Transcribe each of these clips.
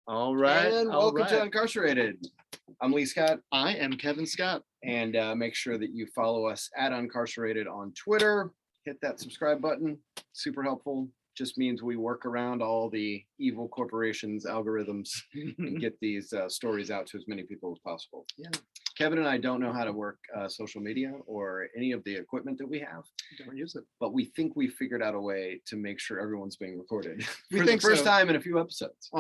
All right. And welcome to Uncarcerated. I'm Lee Scott. I am Kevin Scott. And make sure that you follow us at Uncarcerated on Twitter. Hit that subscribe button. Super helpful. Just means we work around all the evil corporations' algorithms and get these stories out to as many people as possible. Yeah. Kevin and I don't know how to work social media or any of the equipment that we have. Don't use it. But we think we figured out a way to make sure everyone's being recorded We for think the first so. time in a few episodes.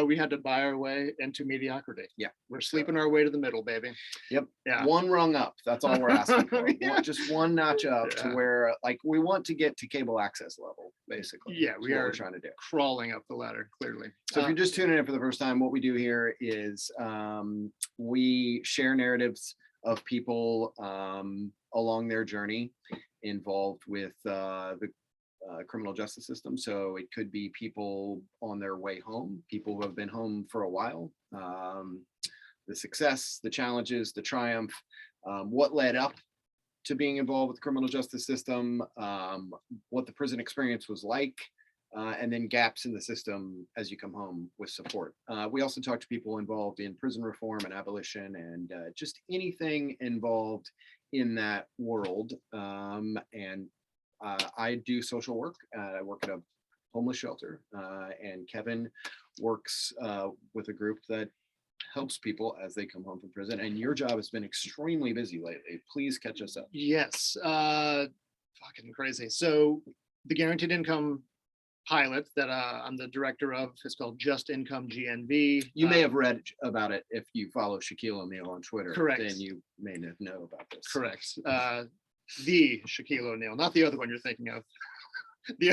We had to buy our way into mediocrity. Yeah. We're sleeping our way to the middle, baby. Yep. Yeah. One rung up. That's all we're asking for. Yeah. Just one notch up to Yeah. where like we want to get to cable access level, basically. Yeah, That's we what are we're trying to do. crawling up the ladder, clearly. So if you're just tuning in for the first time, what we do here is we share narratives of people along their journey involved with the criminal justice system. So it could be people on their way home, people who have been home for a while, the success, the challenges, the triumph, what led up to being involved with the criminal justice system, what the prison experience was like, and then gaps in the system as you come home with support. We also talk to people involved in prison reform and abolition and just anything involved in that world. I do social work. I work at a homeless shelter, and Kevin works with a group that helps people as they come home from prison. And your job has been extremely busy lately. Please catch us up. Yes. Fucking crazy. So the guaranteed income pilot that I'm the director of is called Just Income GNV. You may have read about it if you follow Shaquille O'Neal on Twitter. Correct. Then you may not know about this. Correct. The Shaquille O'Neal, not the other one you're thinking of. The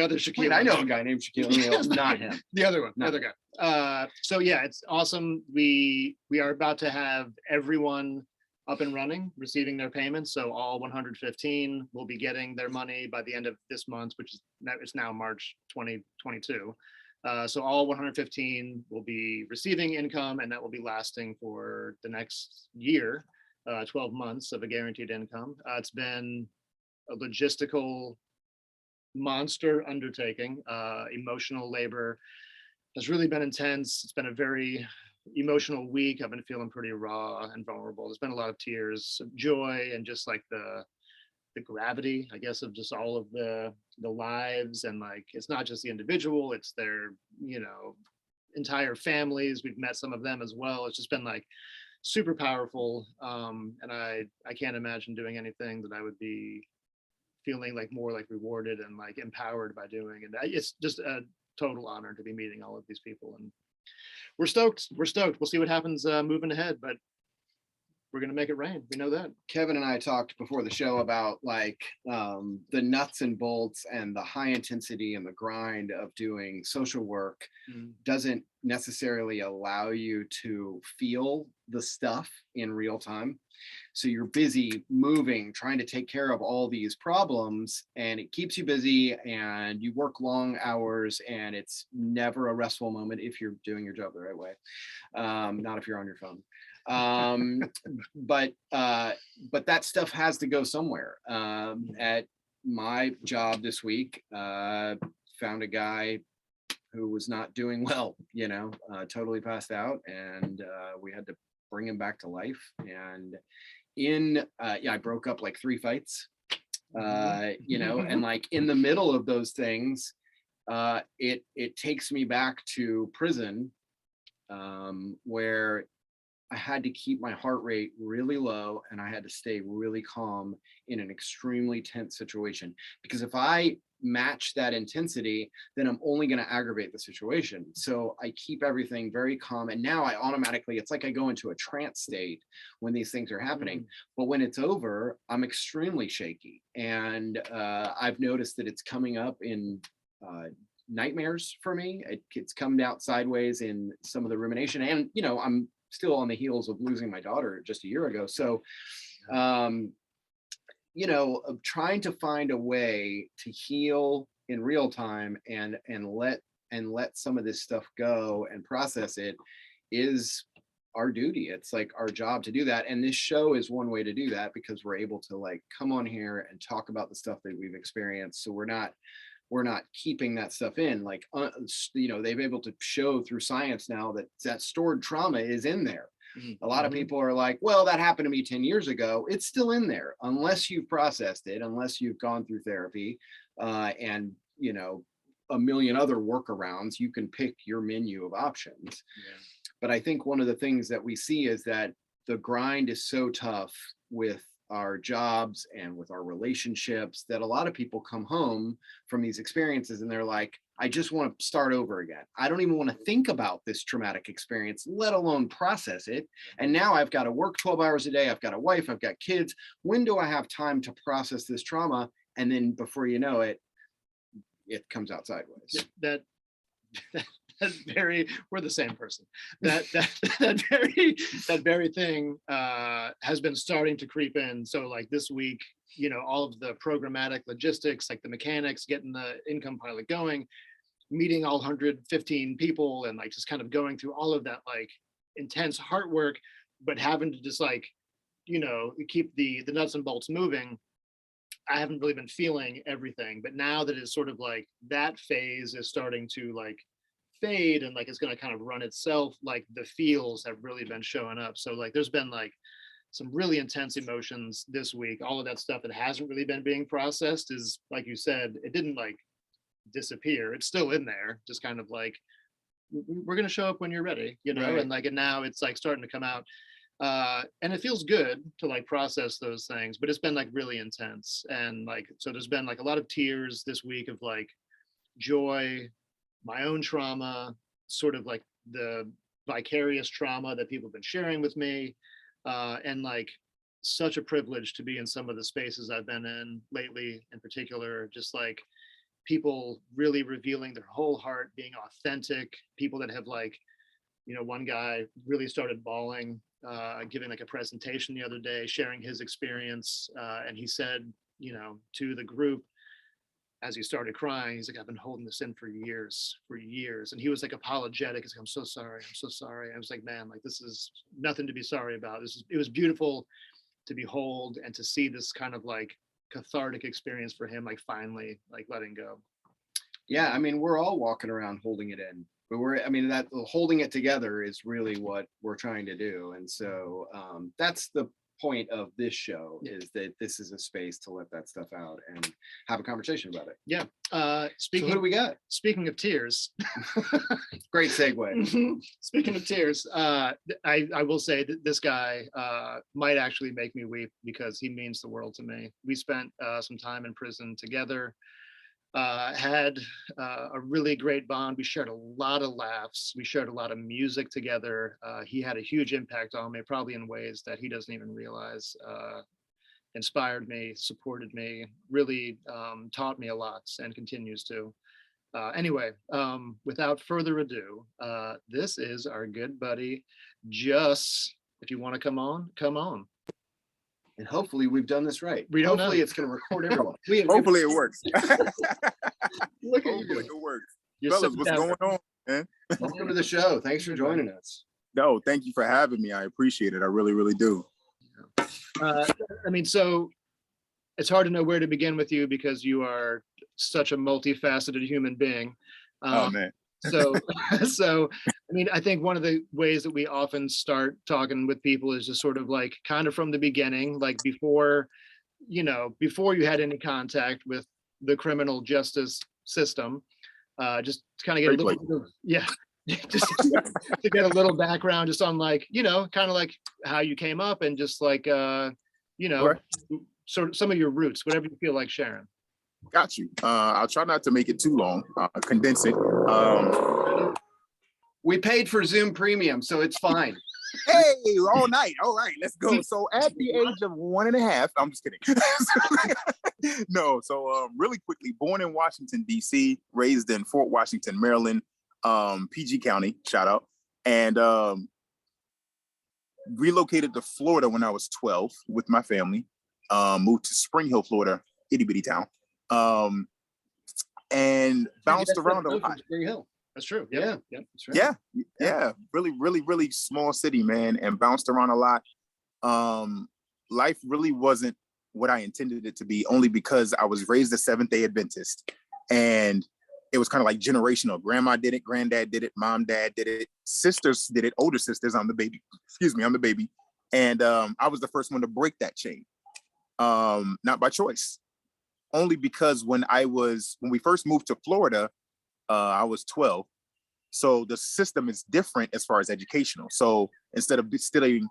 other Shaquille. Wait, I know a guy named Shaquille O'Neal, not him. The other one, No. the other guy. So yeah, it's awesome. We are about to have everyone up and running, receiving their payments. So all 115 will be getting their money by the end of this month, which is it's now March 2022. So all 115 will be receiving income, and that will be lasting for the next year, 12 months of a guaranteed income. It's been a logistical monster undertaking. Emotional labor has really been intense. It's been a very emotional week. I've been feeling pretty raw and vulnerable. There's been a lot of tears, of joy, and just like the gravity, I guess, of just all of the lives. And like, it's not just the individual, it's their, entire families. We've met some of them as well. It's just been like super powerful. And I can't imagine doing anything that I would be feeling like more like rewarded and like empowered by doing. And it's just a total honor to be meeting all of these people. And we're stoked. We'll see what happens moving ahead, but we're going to make it rain. We know that. Kevin and I talked before the show about like the nuts and bolts and the high intensity and the grind of doing social work doesn't necessarily allow you to feel the stuff in real time. So you're busy moving, trying to take care of all these problems, and it keeps you busy and you work long hours, and it's never a restful moment if you're doing your job the right way. Not if you're on your phone. But that stuff has to go somewhere. At my job this week, found a guy who was not doing well, totally passed out, and we had to bring him back to life. And I broke up like 3 fights, and like in the middle of those things, it takes me back to prison, where I had to keep my heart rate really low and I had to stay really calm in an extremely tense situation. Because if I match that intensity, then I'm only going to aggravate the situation. So I keep everything very calm. And now I automatically, it's like I go into a trance state when these things are happening. But when it's over, I'm extremely shaky. And I've noticed that it's coming up in nightmares for me. It's come out sideways in some of the rumination. And, I'm still on the heels of losing my daughter just a year ago. So, of trying to find a way to heal in real time and let some of this stuff go and process it is our duty. It's like our job to do that. And this show is one way to do that, because we're able to like come on here and talk about the stuff that we've experienced. So we're not we're not keeping that stuff in. Like, you know, they've been able to show through science now that that stored trauma is in there. A lot of people are like, well, that happened to me 10 years ago. It's still in there unless you've processed it, unless you've gone through therapy, and, you know, a million other workarounds. You can pick your menu of options. Yeah. But I think one of the things that we see is that the grind is so tough with our jobs and with our relationships that a lot of people come home from these experiences and they're like, I just want to start over again. I don't even want to think about this traumatic experience, let alone process it. And now I've got to work 12 hours a day. I've got a wife, I've got kids. When do I have time to process this trauma? And then before you know it, it comes out sideways. That's very, we're the same person. That very thing has been starting to creep in. So like this week, you know, all of the programmatic logistics, like the mechanics, getting the income pilot going, meeting all 115 people, and like just kind of going through all of that like intense heart work, but having to just like, you know, keep the nuts and bolts moving. I haven't really been feeling everything, but now that it's sort of like that phase is starting to like fade and like it's going to kind of run itself, like the feels have really been showing up. So like there's been like some really intense emotions this week. All of that stuff that hasn't really been being processed is, like you said, it didn't like disappear. It's still in there, just kind of like, we're going to show up when you're ready, you know. Right. And now it's like starting to come out. And it feels good to like process those things, but it's been like really intense. And like, so there's been like a lot of tears this week of like joy, my own trauma, sort of like the vicarious trauma that people have been sharing with me, and like such a privilege to be in some of the spaces I've been in lately, in particular, just like people really revealing their whole heart, being authentic, people that have like, you know, one guy really started bawling, giving like a presentation the other day, sharing his experience, and he said, you know, to the group, as he started crying, he's like, I've been holding this in for years. And he was like apologetic. He's like, I'm so sorry. I was like, man, like this is nothing to be sorry about. It was beautiful to behold and to see this kind of like cathartic experience for him, like finally like letting go. Yeah, I mean, we're all walking around holding it in, but that holding it together is really what we're trying to do. And so that's the point of this show, is that this is a space to let that stuff out and have a conversation about it. Yeah. So who do we got? Speaking of tears. Great segue. Speaking of tears, I will say that this guy might actually make me weep because he means the world to me. We spent some time in prison together. Had a really great bond. We shared a lot of laughs. We shared a lot of music together. He had a huge impact on me, probably in ways that he doesn't even realize. Inspired me, supported me, really taught me a lot, and continues to. Anyway, without further ado, this is our good buddy, Just. If you want to come on, come on. And hopefully we've done this right. Hopefully it's going to record everyone. Hopefully it works. Look at Hopefully it works. You're Fellas, what's going on, man? Welcome to the show. Thanks for joining us. No, thank you for having me. I appreciate it. I really, really do. I mean, so it's hard to know where to begin with you because you are such a multifaceted human being. Oh man. So I mean, I think one of the ways that we often start talking with people is just sort of like kind of from the beginning, like before you had any contact with the criminal justice system, just to kind of get a little, just to get a little background just on like, kind of like how you came up and just like, sort of some of your roots, whatever you feel like sharing. Got you. I'll try not to make it too long, condense it. We paid for Zoom Premium, so it's fine. Hey, all night. All right, let's go. So at the age of 1.5, I'm just kidding. No, so really quickly, born in Washington, D.C., raised in Fort Washington, Maryland, PG County, shout out, and relocated to Florida when I was 12 with my family, moved to Spring Hill, Florida, itty bitty town, and bounced around a lot. Spring Hill. That's true. Yeah. That's right. Yeah. Really small city, man, and bounced around a lot. Life really wasn't what I intended it to be, only because I was raised a Seventh-day Adventist. And it was kind of like generational. Grandma did it, granddad did it, mom, dad did it, sisters did it, older sisters. I'm the baby. Excuse me, I'm the baby. And I was the first one to break that chain. Not by choice, only because when we first moved to Florida, I was 12. So the system is different as far as educational. So instead of studying,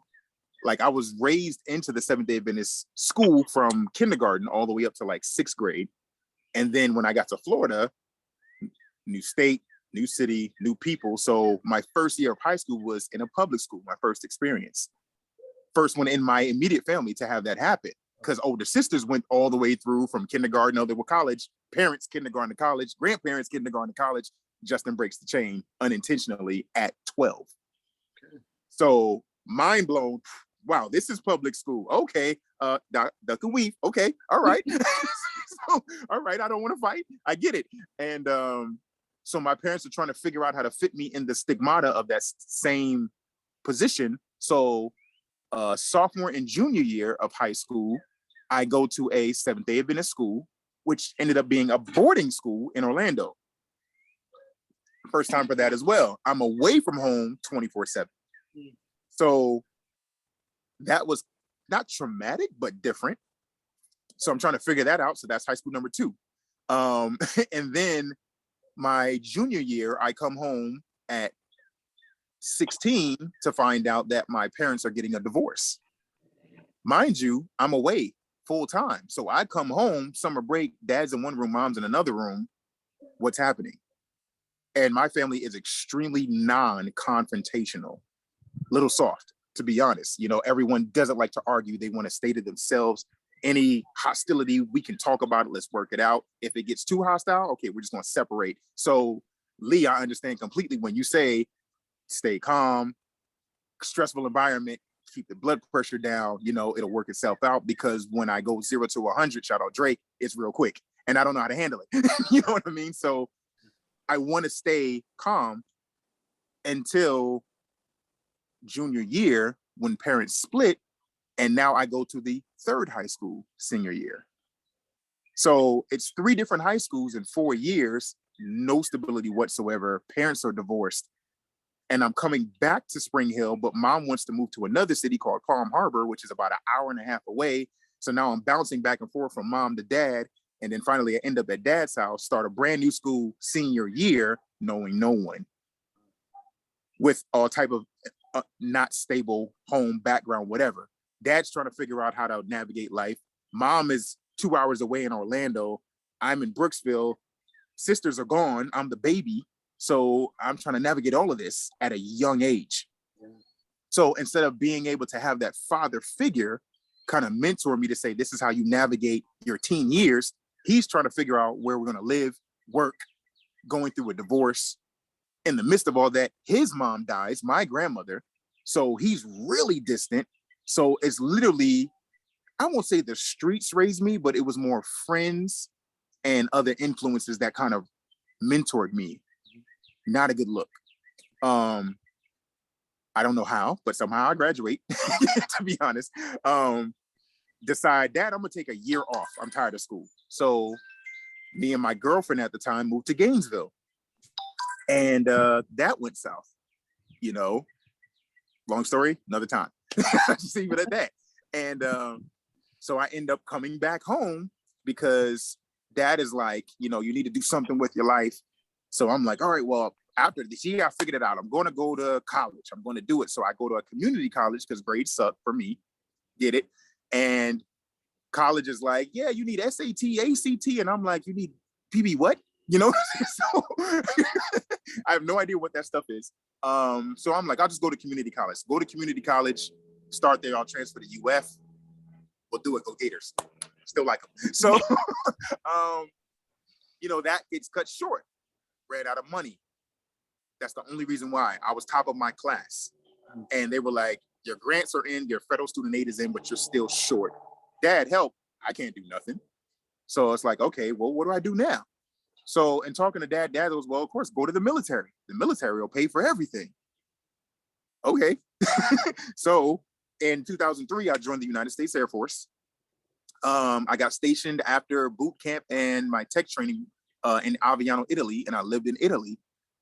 like I was raised into the Seventh-day Adventist school from kindergarten all the way up to like 6th grade. And then when I got to Florida, new state, new city, new people. So my first year of high school was in a public school, my first experience. First one in my immediate family to have that happen, because older sisters went all the way through from kindergarten, they were college, parents, kindergarten to college, grandparents, kindergarten to college. Justin breaks the chain unintentionally at 12. Okay. So mind blown. Wow, this is public school. Okay, Dr. Weave. Okay, all right. So, all right, I don't want to fight. I get it. And so my parents are trying to figure out how to fit me in the stigmata of that same position. So sophomore and junior year of high school, I go to a Seventh-day Adventist school, which ended up being a boarding school in Orlando. First time for that as well. I'm away from home 24/7. So that was not traumatic, but different. So I'm trying to figure that out. So that's high school number 2. And then my junior year, I come home at 16 to find out that my parents are getting a divorce. Mind you, I'm away full time. So I come home, summer break, dad's in one room, mom's in another room. What's happening? And my family is extremely non-confrontational, little soft, to be honest. You know, everyone doesn't like to argue. They want to stay to themselves. Any hostility, we can talk about it. Let's work it out. If it gets too hostile, okay, we're just going to separate. So Lee, I understand completely when you say stay calm, stressful environment, keep the blood pressure down, you know, it'll work itself out, because when I go 0 to 100, shout out Drake, it's real quick and I don't know how to handle it. You know what I mean? So I want to stay calm until junior year when parents split. And now I go to the 3rd high school senior year. So it's 3 different high schools in 4 years, no stability whatsoever. Parents are divorced. And I'm coming back to Spring Hill, but mom wants to move to another city called Palm Harbor, which is about an hour and a half away. So now I'm bouncing back and forth from mom to dad. And then finally I end up at dad's house, start a brand new school senior year, knowing no one, with all type of not stable home background, whatever. Dad's trying to figure out how to navigate life. Mom is 2 hours away in Orlando. I'm in Brooksville. Sisters are gone. I'm the baby. So I'm trying to navigate all of this at a young age. So instead of being able to have that father figure kind of mentor me to say, this is how you navigate your teen years, he's trying to figure out where we're going to live, work, going through a divorce. In the midst of all that, his mom dies, my grandmother. So he's really distant. So it's literally, I won't say the streets raised me, but it was more friends and other influences that kind of mentored me. Not a good look. I don't know how, but somehow I graduate, to be honest. Decide that I'm gonna take a year off. I'm tired of school. So me and my girlfriend at the time moved to Gainesville. And that went south, you know. Long story, another time. Just leave it at that. And so I end up coming back home because dad is like, you know, you need to do something with your life. So I'm like, all right, well, after this year, I figured it out. I'm going to go to college. I'm going to do it. So I go to a community college because grades suck for me. Get it? And college is like, yeah, you need SAT, ACT. And I'm like, you need PB what? You know? So I have no idea what that stuff is. So I'm like, I'll just go to community college. Go to community college, start there. I'll transfer to UF. We'll do it. Go Gators. Still like them. So, you know, that gets cut short. Ran out of money. That's the only reason why. I was top of my class. And they were like, your grants are in, your federal student aid is in, but you're still short. Dad, help. I can't do nothing. So it's like, okay, well, what do I do now? So in talking to dad was, well, of course, go to the military. The military will pay for everything. Okay. So in 2003, I joined the United States Air Force. I got stationed after boot camp and my tech training in Aviano, Italy, and I lived in Italy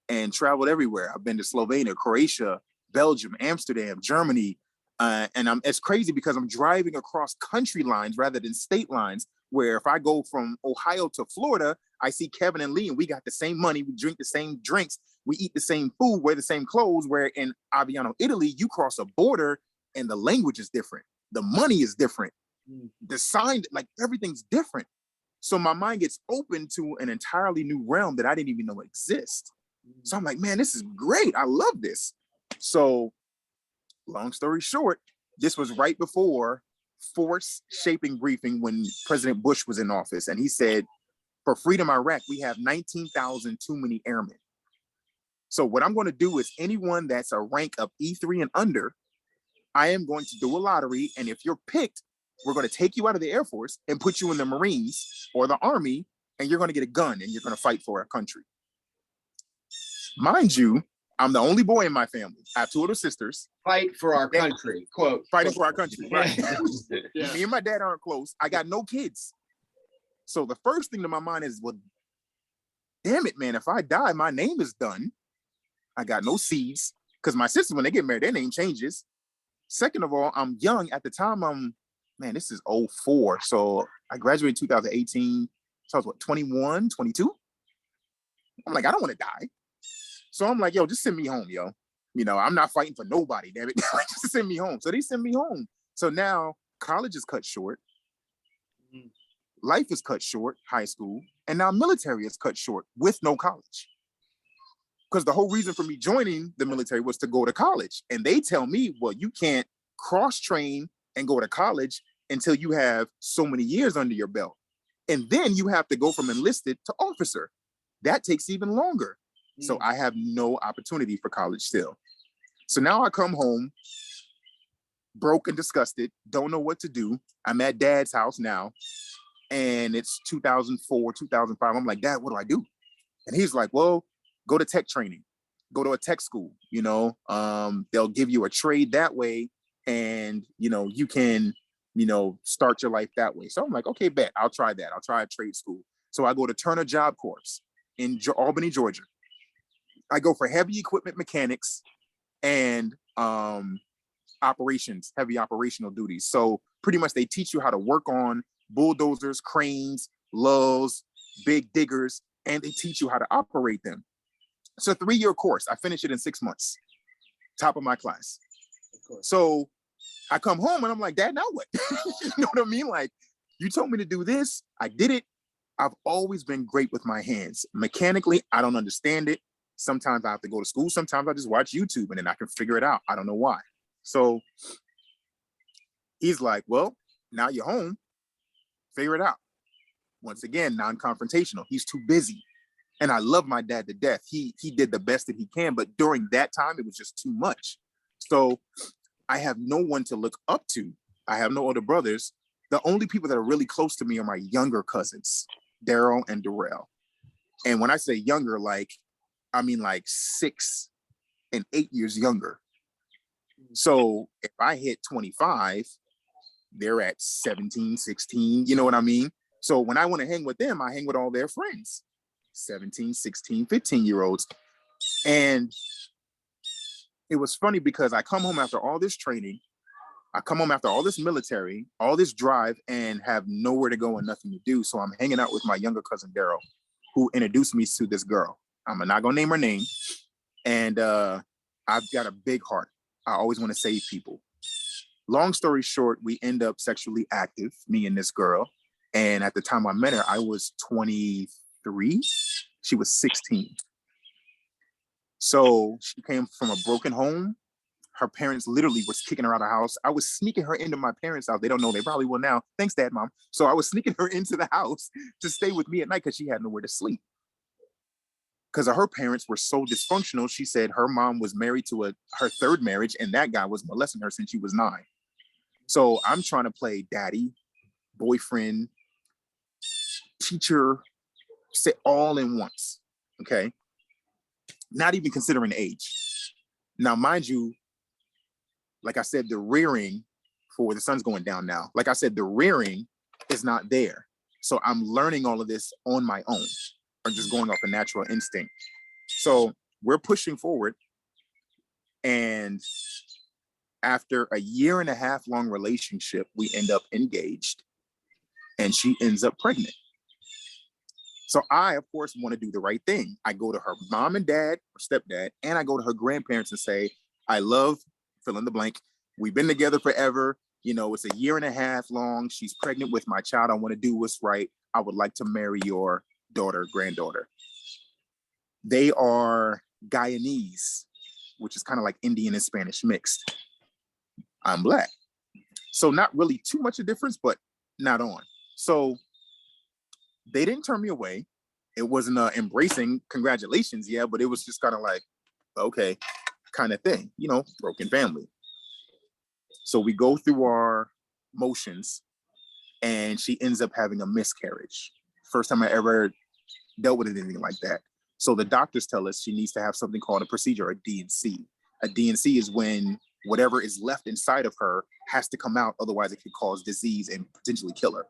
and traveled everywhere. I've been to Slovenia, Croatia, Belgium, Amsterdam, Germany. It's crazy because I'm driving across country lines rather than state lines, where if I go from Ohio to Florida, I see Kevin and Lee and we got the same money, we drink the same drinks, we eat the same food, wear the same clothes, where in Aviano, Italy, you cross a border and the language is different. The money is different. The sign, like everything's different. So my mind gets open to an entirely new realm that I didn't even know exists. So I'm like, man, this is great. I love this. So long story short, this was right before force shaping briefing when President Bush was in office. And he said, for Freedom Iraq, we have 19,000 too many airmen. So what I'm going to do is anyone that's a rank of E3 and under, I am going to do a lottery. And if you're picked, we're going to take you out of the Air Force and put you in the Marines or the Army, and you're going to get a gun and you're going to fight for our country. Mind you, I'm the only boy in my family. I have two older sisters. Fight for our country, quote. Fighting for our country, right? Yeah. Me and my dad aren't close. I got no kids. So the first thing to my mind is, well, damn it, man, if I die, my name is done. I got no seeds. Because my sisters, when they get married, their name changes. Second of all, I'm young. At the time, this is 04. So I graduated in 2018. So I was, 21, 22? I'm like, I don't want to die. So I'm like, yo, just send me home, yo. You know, I'm not fighting for nobody, damn it. Just send me home. So they send me home. So now college is cut short. Life is cut short, high school. And now military is cut short with no college. Because the whole reason for me joining the military was to go to college. And they tell me, well, you can't cross-train and go to college until you have so many years under your belt. And then you have to go from enlisted to officer. That takes even longer. So I have no opportunity for college still. So now I come home, broke and disgusted, don't know what to do. I'm at dad's house now, and it's 2004, 2005. I'm like, Dad, what do I do? And he's like, well, go to tech training, go to a tech school, you know, they'll give you a trade that way, and, you know, you can, you know, start your life that way. So I'm like, okay, bet, I'll try that. I'll try a trade school. So I go to Turner Job Corps in Albany, Georgia. I go for heavy equipment mechanics and operations, heavy operational duties. So pretty much they teach you how to work on bulldozers, cranes, lulls, big diggers, and they teach you how to operate them. It's a 3-year course. I finished it in 6 months, top of my class. So I come home and I'm like, Dad, now what? You know what I mean? Like, you told me to do this. I did it. I've always been great with my hands. Mechanically, I don't understand it. Sometimes I have to go to school. Sometimes I just watch YouTube and then I can figure it out. I don't know why. So he's like, well, now you're home. Figure it out. Once again, non-confrontational. He's too busy. And I love my dad to death. He did the best that he can. But during that time, it was just too much. So I have no one to look up to. I have no older brothers. The only people that are really close to me are my younger cousins, Daryl and Darrell. And when I say younger, I mean like 6 and 8 years younger. So if I hit 25, they're at 17, 16, you know what I mean? So when I want to hang with them, I hang with all their friends, 17, 16, 15-year-olds. And it was funny because I come home after all this training, I come home after all this military, all this drive, and have nowhere to go and nothing to do. So I'm hanging out with my younger cousin, Daryl, who introduced me to this girl. I'm not gonna name her name. And I've got a big heart. I always want to save people. Long story short, we end up sexually active, me and this girl. And at the time I met her, I was 23. She was 16. So she came from a broken home. Her parents literally was kicking her out of the house. I was sneaking her into my parents' house. They don't know. They probably will now. Thanks, Dad, Mom. So I was sneaking her into the house to stay with me at night because she had nowhere to sleep. Because her parents were so dysfunctional. She said her mom was married to her third marriage, and that guy was molesting her since she was 9. So I'm trying to play daddy, boyfriend, teacher, say all in once, okay? Not even considering age. Now, mind you, like I said, the rearing for the sun's going down now. Like I said, the rearing is not there. So I'm learning all of this on my own. are just going off a natural instinct. So we're pushing forward. And after a 1.5 year long relationship, we end up engaged and she ends up pregnant. So I, of course, want to do the right thing. I go to her mom and dad or stepdad, and I go to her grandparents and say, I love fill in the blank. We've been together forever. You know, it's a 1.5 years long. She's pregnant with my child. I want to do what's right. I would like to marry your daughter, granddaughter. They are Guyanese, which is kind of like Indian and Spanish mixed. I'm Black. So not really too much of a difference, but not on. So they didn't turn me away. It wasn't embracing congratulations, yeah, but it was just kind of like, okay, kind of thing, you know, broken family. So we go through our motions and she ends up having a miscarriage. First time I ever dealt with anything like that. So the doctors tell us she needs to have something called a procedure, a D&C. A D&C is when whatever is left inside of her has to come out, otherwise it could cause disease and potentially kill her.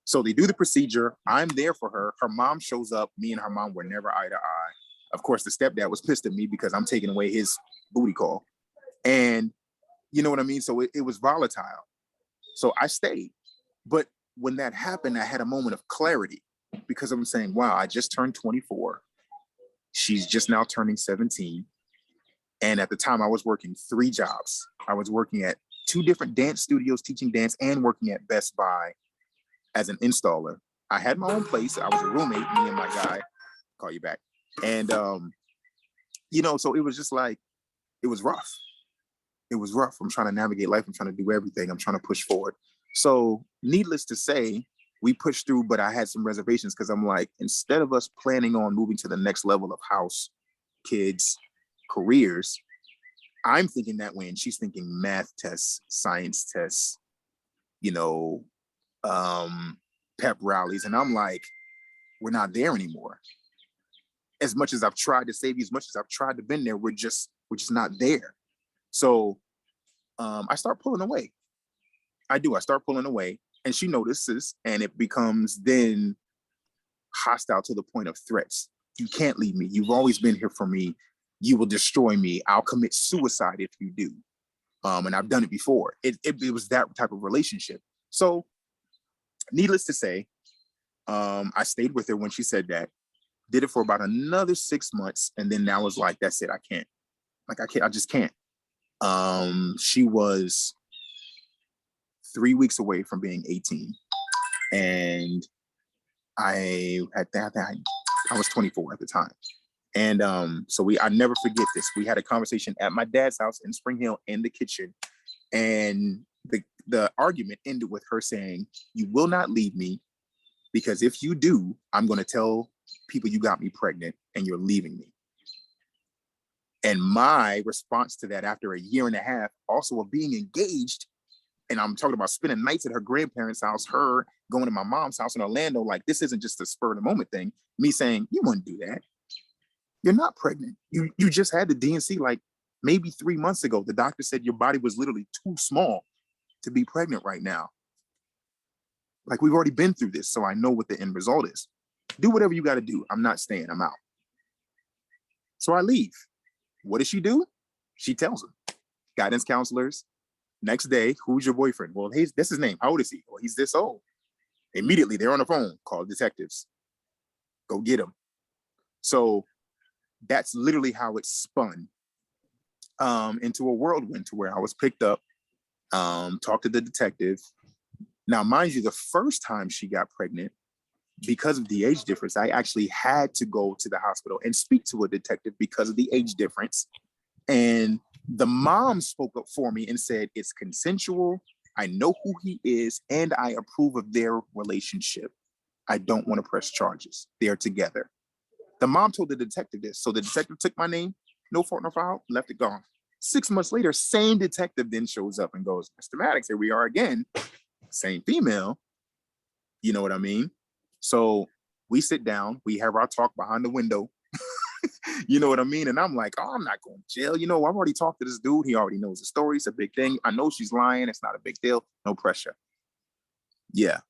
So they do the procedure. I'm there for her. Her mom shows up. Me and her mom were never eye to eye. Of course, the stepdad was pissed at me because I'm taking away his booty call. And you know what I mean? So it was volatile. So I stayed. But when that happened, I had a moment of clarity because I'm saying, wow, I just turned 24. She's just now turning 17. And at the time I was working 3 jobs. I was working at 2 different dance studios, teaching dance, and working at Best Buy as an installer. I had my own place. I was a roommate, me and my guy, call you back. And, you know, so it was just like, it was rough. It was rough. I'm trying to navigate life. I'm trying to do everything. I'm trying to push forward. So needless to say, we pushed through, but I had some reservations because I'm like, instead of us planning on moving to the next level of house, kids, careers, I'm thinking that way. And she's thinking math tests, science tests, you know, pep rallies. And I'm like, we're not there anymore. As much as I've tried to save you, as much as I've tried to been there, we're just not there. So I start pulling away. I start pulling away, and she notices, and it becomes then hostile to the point of threats. You can't leave me. You've always been here for me. You will destroy me. I'll commit suicide if you do. And I've done it before. It was that type of relationship. So needless to say, I stayed with her when she said that, did it for about another 6 months. And then I was like, that's it. I can't. I just can't. She was 3 weeks away from being 18. And I was 24 at the time. And so I never forget this. We had a conversation at my dad's house in Spring Hill in the kitchen. And the argument ended with her saying, you will not leave me, because if you do, I'm going to tell people you got me pregnant and you're leaving me. And my response to that, after a 1.5 years, also of being engaged, and I'm talking about spending nights at her grandparents' house, her going to my mom's house in Orlando, like this isn't just a spur of the moment thing. Me saying, you wouldn't do that. You're not pregnant. You just had the D&C like maybe 3 months ago. The doctor said your body was literally too small to be pregnant right now. Like, we've already been through this, so I know what the end result is. Do whatever you got to do. I'm not staying. I'm out. So I leave. What does she do? She tells him. Guidance counselors. Next day, who's your boyfriend? Well, that's his name. How old is he? Well, he's this old. Immediately, they're on the phone. Call detectives. Go get him. So that's literally how it spun into a whirlwind, to where I was picked up, talked to the detective. Now, mind you, the first time she got pregnant, because of the age difference, I actually had to go to the hospital and speak to a detective because of the age difference. And the mom spoke up for me and said, it's consensual. I know who he is, and I approve of their relationship. I don't want to press charges. They're together. The mom told the detective this. So the detective took my name, no fault, no foul, left it gone. 6 months later, same detective then shows up and goes, Mr. Maddox, here we are again. Same female. You know what I mean? So we sit down, we have our talk behind the window. You know what I mean? And I'm like, oh, I'm not going to jail. You know, I've already talked to this dude. He already knows the story. It's a big thing. I know she's lying. It's not a big deal. No pressure. Yeah.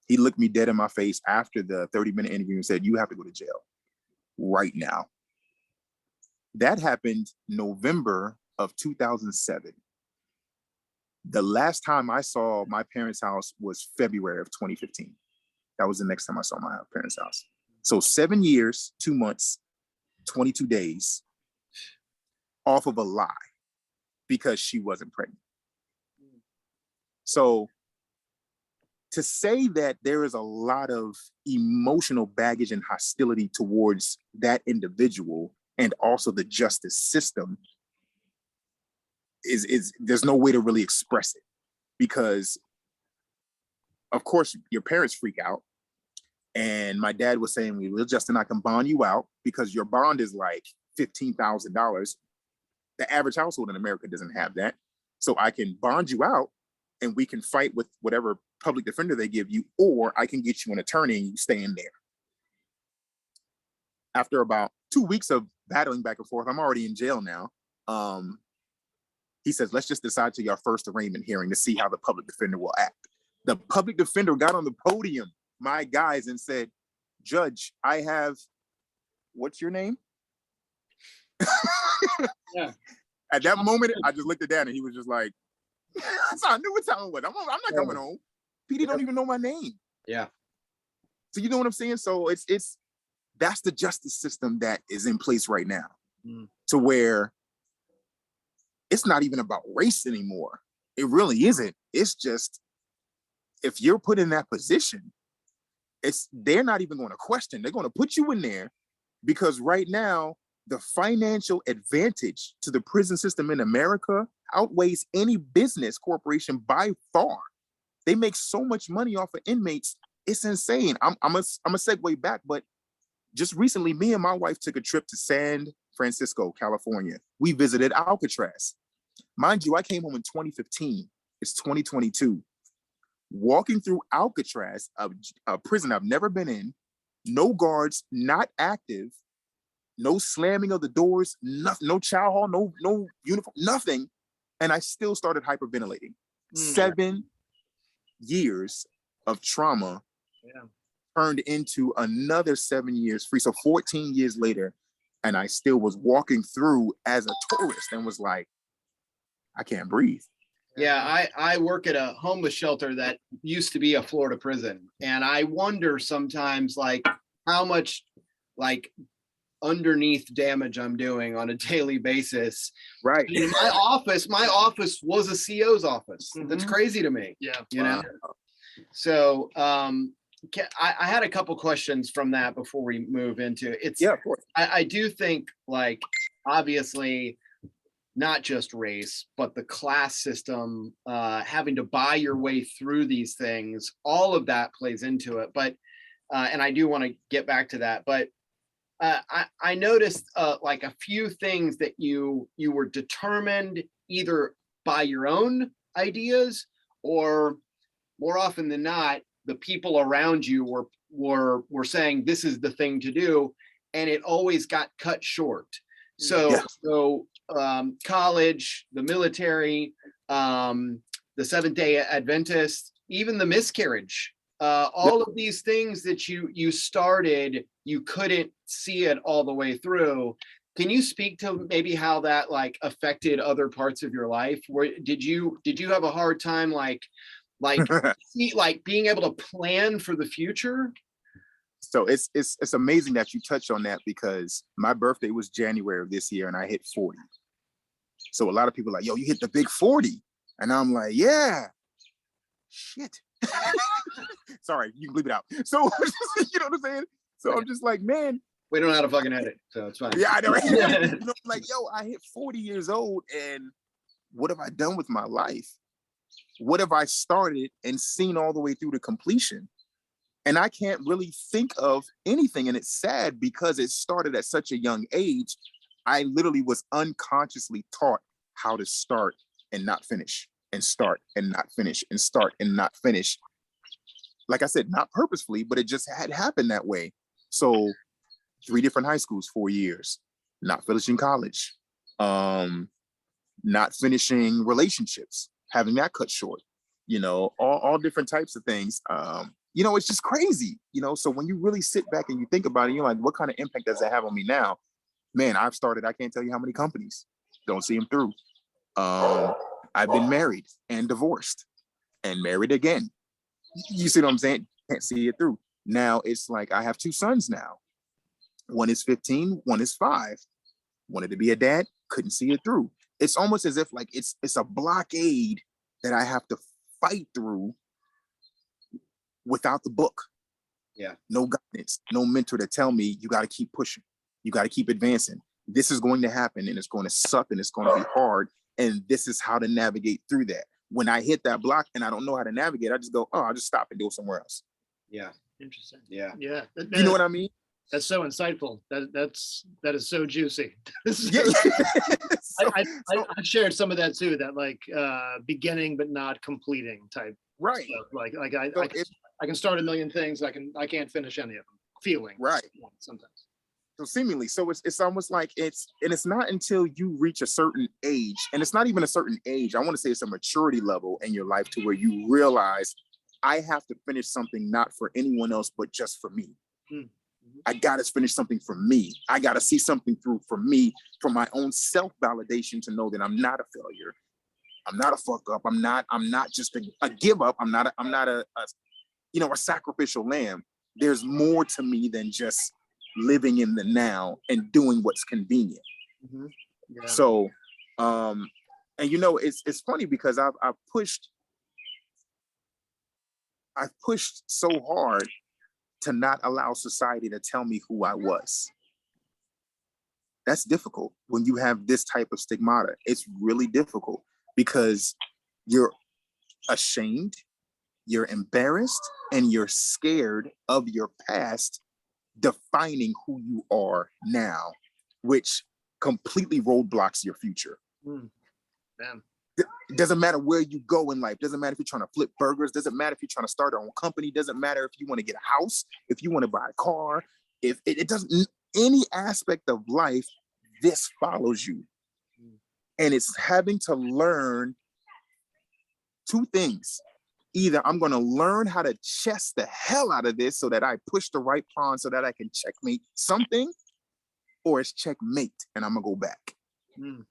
He looked me dead in my face after the 30-minute interview and said, "You have to go to jail right now." That happened November of 2007. The last time I saw my parents' house was February of 2015. That was the next time I saw my parents' house. So 7 years, 2 months, 22 days off of a lie because she wasn't pregnant. So to say that there is a lot of emotional baggage and hostility towards that individual and also the justice system is there's no way to really express it, because of course your parents freak out. And my dad was saying, "Well, Justin, I can bond you out because your bond is like $15,000. The average household in America doesn't have that. So I can bond you out and we can fight with whatever public defender they give you, or I can get you an attorney and you stay in there." After about 2 weeks of battling back and forth, I'm already in jail now. He says, "Let's just decide to your first arraignment hearing to see how the public defender will act." The public defender got on the podium, my guys, and said, "Judge, I have," what's your name? Yeah. At that moment, I just looked at Dan and he was just like, so I knew what time it was. I'm not coming home. PD don't even know my name. Yeah. So you know what I'm saying? So it's that's the justice system that is in place right now, to where it's not even about race anymore. It really isn't. It's just, if you're put in that position, they're not even going to question. They're going to put you in there because right now the financial advantage to the prison system in America outweighs any business corporation by far. They make so much money off of inmates. It's insane. I'm a segue back, but just recently, me and my wife took a trip to San Francisco, California. We visited Alcatraz. Mind you, I came home in 2015. It's 2022. Walking through Alcatraz, a prison I've never been in, no guards, not active, no slamming of the doors, no chow hall, no uniform, nothing. And I still started hyperventilating. 7 years of trauma turned into another 7 years free. So 14 years later, and I still was walking through as a tourist and was like, I can't breathe. Yeah, I work at a homeless shelter that used to be a Florida prison. And I wonder sometimes like how much like underneath damage I'm doing on a daily basis. Right. In my office was a CO's office. That's crazy to me. Yeah. You know? So I had a couple questions from that before we move into it. Yeah, of course. I do think like obviously not just race, but the class system, having to buy your way through these things, all of that plays into it. But and I do want to get back to that, but I noticed like a few things that you were determined either by your own ideas, or more often than not, the people around you were saying this is the thing to do, and it always got cut short. So college, the military, the Seventh-day Adventist, even the miscarriage. All of these things that you started, you couldn't see it all the way through. Can you speak to maybe how that like affected other parts of your life? Where did you have a hard time like being able to plan for the future? So it's amazing that you touched on that, because my birthday was January of this year and I hit 40. So a lot of people are like, "Yo, you hit the big 40." And I'm like, yeah, shit. Sorry, you can bleep it out. So you know what I'm saying? So I'm just like, man. We don't know how to fucking edit, so it's fine. Yeah, I know. Right? You know, like, yo, I hit 40 years old, and what have I done with my life? What have I started and seen all the way through to completion? And I can't really think of anything. And it's sad because it started at such a young age. I literally was unconsciously taught how to start and not finish, and start and not finish, and start and not finish. Like I said, not purposefully, but it just had happened that way. So 3 different high schools, 4 years, not finishing college, not finishing relationships, having that cut short, you know, all different types of things. it's just crazy, so when you really sit back and you think about it, you're like, what kind of impact does that have on me now? Man, I can't tell you how many companies don't see them through. I've been married and divorced and married again. You see what I'm saying? Can't see it through. Now it's like I have two sons now. One is 15, one is 5. Wanted to be a dad, couldn't see it through. It's almost as if like it's a blockade that I have to fight through without the book. Yeah. No guidance, no mentor to tell me you got to keep pushing. You got to keep advancing. This is going to happen and it's going to suck and it's going to be hard. And this is how to navigate through that. When I hit that block and I don't know how to navigate, I just go, oh, I'll just stop and do it somewhere else. Yeah. Interesting. Yeah. Yeah. You know what I mean? That's so insightful. That is so juicy. Yeah. I've shared some of that too. That like beginning but not completing type. Right. Stuff. Like I can start a million things. I can't finish any of them. Feeling right. Sometimes. So seemingly, so it's almost like it's not until you reach a certain age, and it's not even a certain age. I want to say it's a maturity level in your life to where you realize I have to finish something not for anyone else but just for me. Mm-hmm. I got to finish something for me. I got to see something through for me, for my own self-validation to know that I'm not a failure. I'm not a fuck up. I'm not just a give up. I'm not a sacrificial lamb. There's more to me than just living in the now and doing what's convenient. Mm-hmm. Yeah. So, and it's funny because I've pushed so hard to not allow society to tell me who I was. That's difficult when you have this type of stigmata. It's really difficult because you're ashamed, you're embarrassed, and you're scared of your past defining who you are now, which completely roadblocks your future. Damn. It doesn't matter where you go in life. Doesn't matter if you're trying to flip burgers. Doesn't matter if you're trying to start your own company. Doesn't matter if you want to get a house, if you want to buy a car. If it doesn't, any aspect of life, this follows you. And it's having to learn two things. Either I'm going to learn how to chess the hell out of this so that I push the right pawn so that I can checkmate something, or it's checkmate and I'm going to go back. Mm-hmm.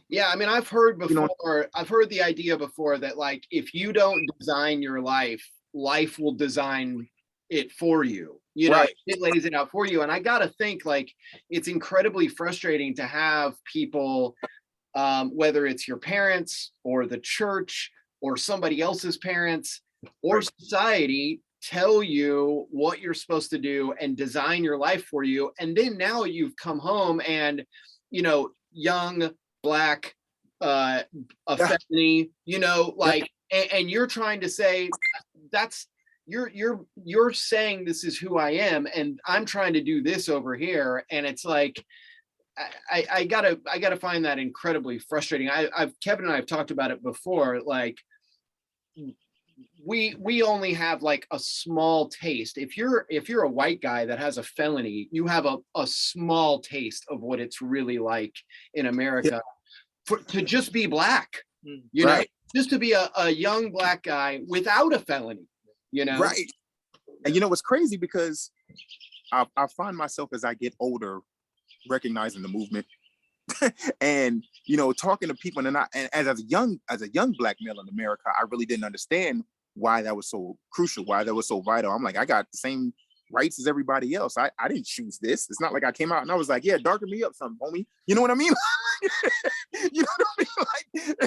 Yeah, I mean, I've heard before, I've heard the idea before that like, if you don't design your life, life will design it for you. Right. It lays it out for you. And I got to think like, it's incredibly frustrating to have people, whether it's your parents or the church or somebody else's parents or society, tell you what you're supposed to do and design your life for you. And then now you've come home and, young, Black, a felony, and you're trying to say that's you're saying this is who I am, and I'm trying to do this over here, and it's like I gotta find that incredibly frustrating. Kevin and I have talked about it before, like we only have like a small taste. If you're a white guy that has a felony, you have a small taste of what it's really like in America. To just be Black, just to be a young Black guy without a felony, Right. And what's crazy, because I find myself as I get older recognizing the movement and talking to people, and as a young Black male in America, I really didn't understand why that was so crucial, why that was so vital. I'm like, I got the same rights as everybody else. I didn't choose this. It's not like I came out and I was like, yeah, darken me up some, homie. You know what I mean? You know what I mean? Like,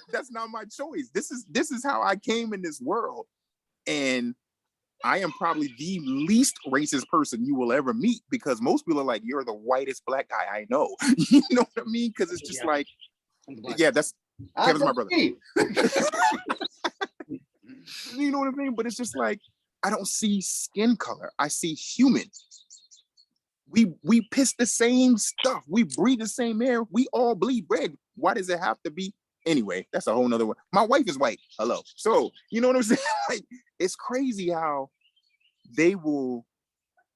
that's not my choice. This is how I came in this world. And I am probably the least racist person you will ever meet, because most people are like, you're the whitest Black guy I know. You know what I mean? Because it's just like, yeah, that's Kevin's my brother. You know what I mean? But it's just like, I don't see skin color. I see human. We piss the same stuff. We breathe the same air. We all bleed red. Why does it have to be? Anyway, that's a whole nother one. My wife is white. Hello. So, you know what I'm saying? Like, it's crazy how they will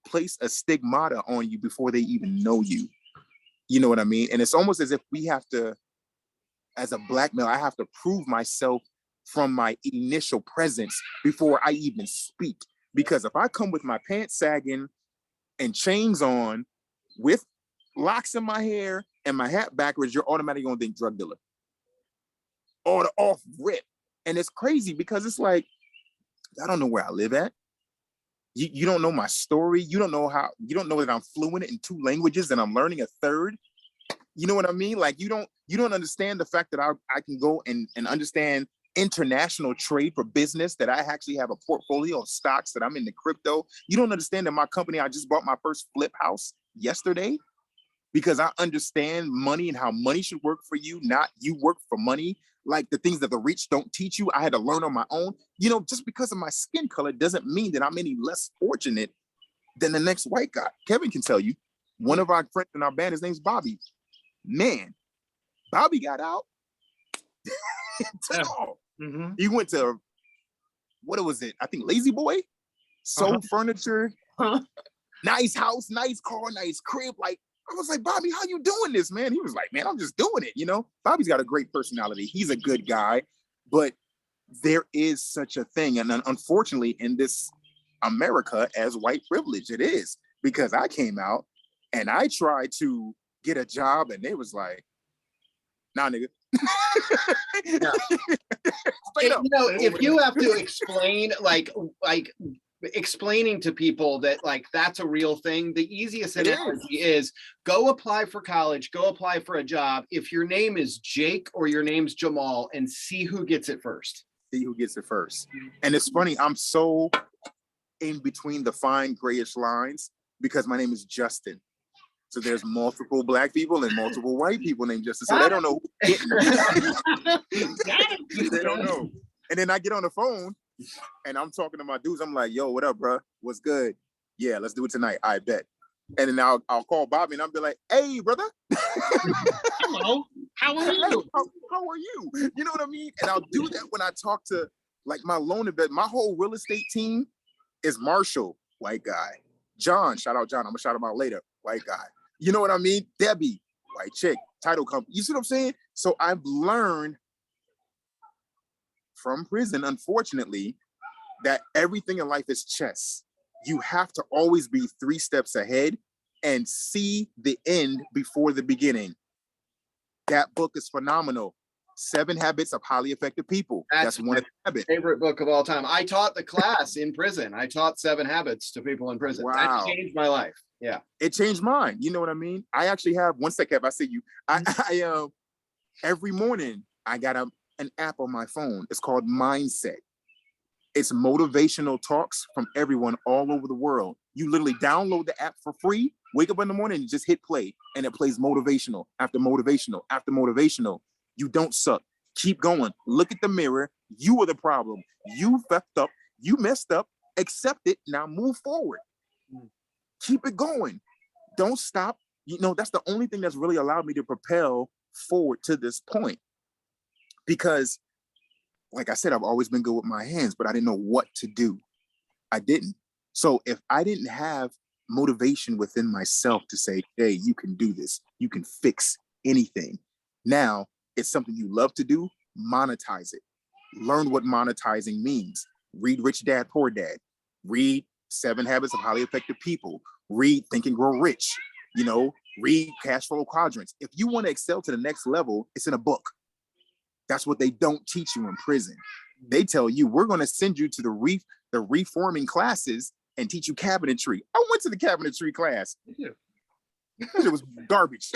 place a stigmata on you before they even know you. You know what I mean? And it's almost as if we have to, as a Black male, I have to prove myself from my initial presence before I even speak. Because if I come with my pants sagging and chains on with locks in my hair and my hat backwards, you're automatically gonna think drug dealer. Or the off rip. And it's crazy because it's like, I don't know where I live at. You don't know my story. You don't know that I'm fluent in 2 languages and I'm learning a 3rd. You know what I mean? Like you don't understand the fact that I can go and understand international trade for business, that I actually have a portfolio of stocks, that I'm in the crypto. You don't understand that my company, I just bought my first flip house yesterday because I understand money and how money should work for you, not you work for money. Like the things that the rich don't teach you, I had to learn on my own. You know, just because of my skin color doesn't mean that I'm any less fortunate than the next white guy. Kevin can tell you, one of our friends in our band, his name's Bobby. Man, Bobby got out. Mm-hmm. He went to, what was it? I think Lazy Boy, sold furniture, nice house, nice car, nice crib. Like, I was like, Bobby, how you doing this, man? He was like, man, I'm just doing it, you know? Bobby's got a great personality. He's a good guy, but there is such a thing. And unfortunately, in this America as white privilege, it is. Because I came out and I tried to get a job and they was like, nah, nigga. Yeah. Straight up. You know, if you have to explain, like explaining to people that like that's a real thing, the easiest analogy is go apply for college, go apply for a job. If your name is Jake or your name's Jamal, and see who gets it first. See who gets it first. And it's funny, I'm so in between the fine grayish lines because my name is Justin. So there's multiple Black people and multiple white people named Justin. So they don't know who's getting it. They don't know. And then I get on the phone and I'm talking to my dudes. I'm like, yo, what up, bro? What's good? Yeah, let's do it tonight. I bet. And then I'll call Bobby and I'll be like, hey, brother. Hello. How are you? How are you? You know what I mean? And I'll do that when I talk to like my loan investment. My whole real estate team is Marshall, white guy. John, shout out John. I'm gonna shout him out later, white guy. You know what I mean? Debbie, white chick, title company. You see what I'm saying? So I've learned from prison, unfortunately, that everything in life is chess. You have to always be 3 steps ahead and see the end before the beginning. That book is phenomenal. 7 Habits of Highly Effective People. That's one habit. Favorite book of all time. I taught the class in prison. I taught 7 Habits to people in prison. Wow. That changed my life. Yeah. It changed mine. You know what I mean? I actually have, one second, I see you. I every morning I got an app on my phone. It's called Mindset. It's motivational talks from everyone all over the world. You literally download the app for free, wake up in the morning and just hit play, and it plays motivational after motivational after motivational. You don't suck. Keep going. Look at the mirror. You are the problem. You fucked up. You messed up. Accept it. Now move forward. Keep it going. Don't stop. You know, that's the only thing that's really allowed me to propel forward to this point. Because, like I said, I've always been good with my hands, but I didn't know what to do. I didn't. So if I didn't have motivation within myself to say, hey, you can do this, you can fix anything. Now, it's something you love to do, monetize it. Learn what monetizing means. Read Rich Dad, Poor Dad. Read 7 Habits of Highly Effective People. Read Think and Grow Rich. You know, read Cash Flow Quadrants. If you want to excel to the next level, it's in a book. That's what they don't teach you in prison. They tell you, we're going to send you to the reforming classes and teach you cabinetry. I went to the cabinetry class. It was garbage.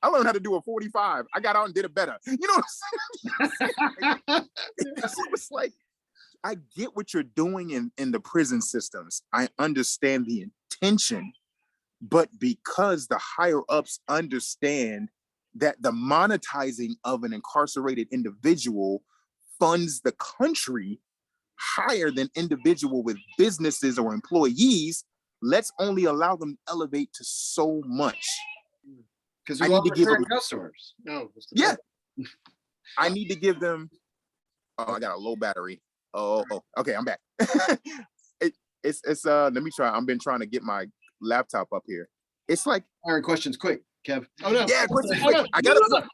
I learned how to do a 45. I got out and did it better. You know what I'm saying? It's like, I get what you're doing in the prison systems. I understand the intention, but because the higher ups understand that the monetizing of an incarcerated individual funds the country higher than individual with businesses or employees, let's only allow them to elevate to so much. Because we want return customers. No. Yeah. I need to give them, oh, I got a low battery. Oh, okay, I'm back. It's let me try. I've been trying to get my laptop up here. It's like Aaron, questions quick, Kev. Oh no. Yeah, questions quick. I got it.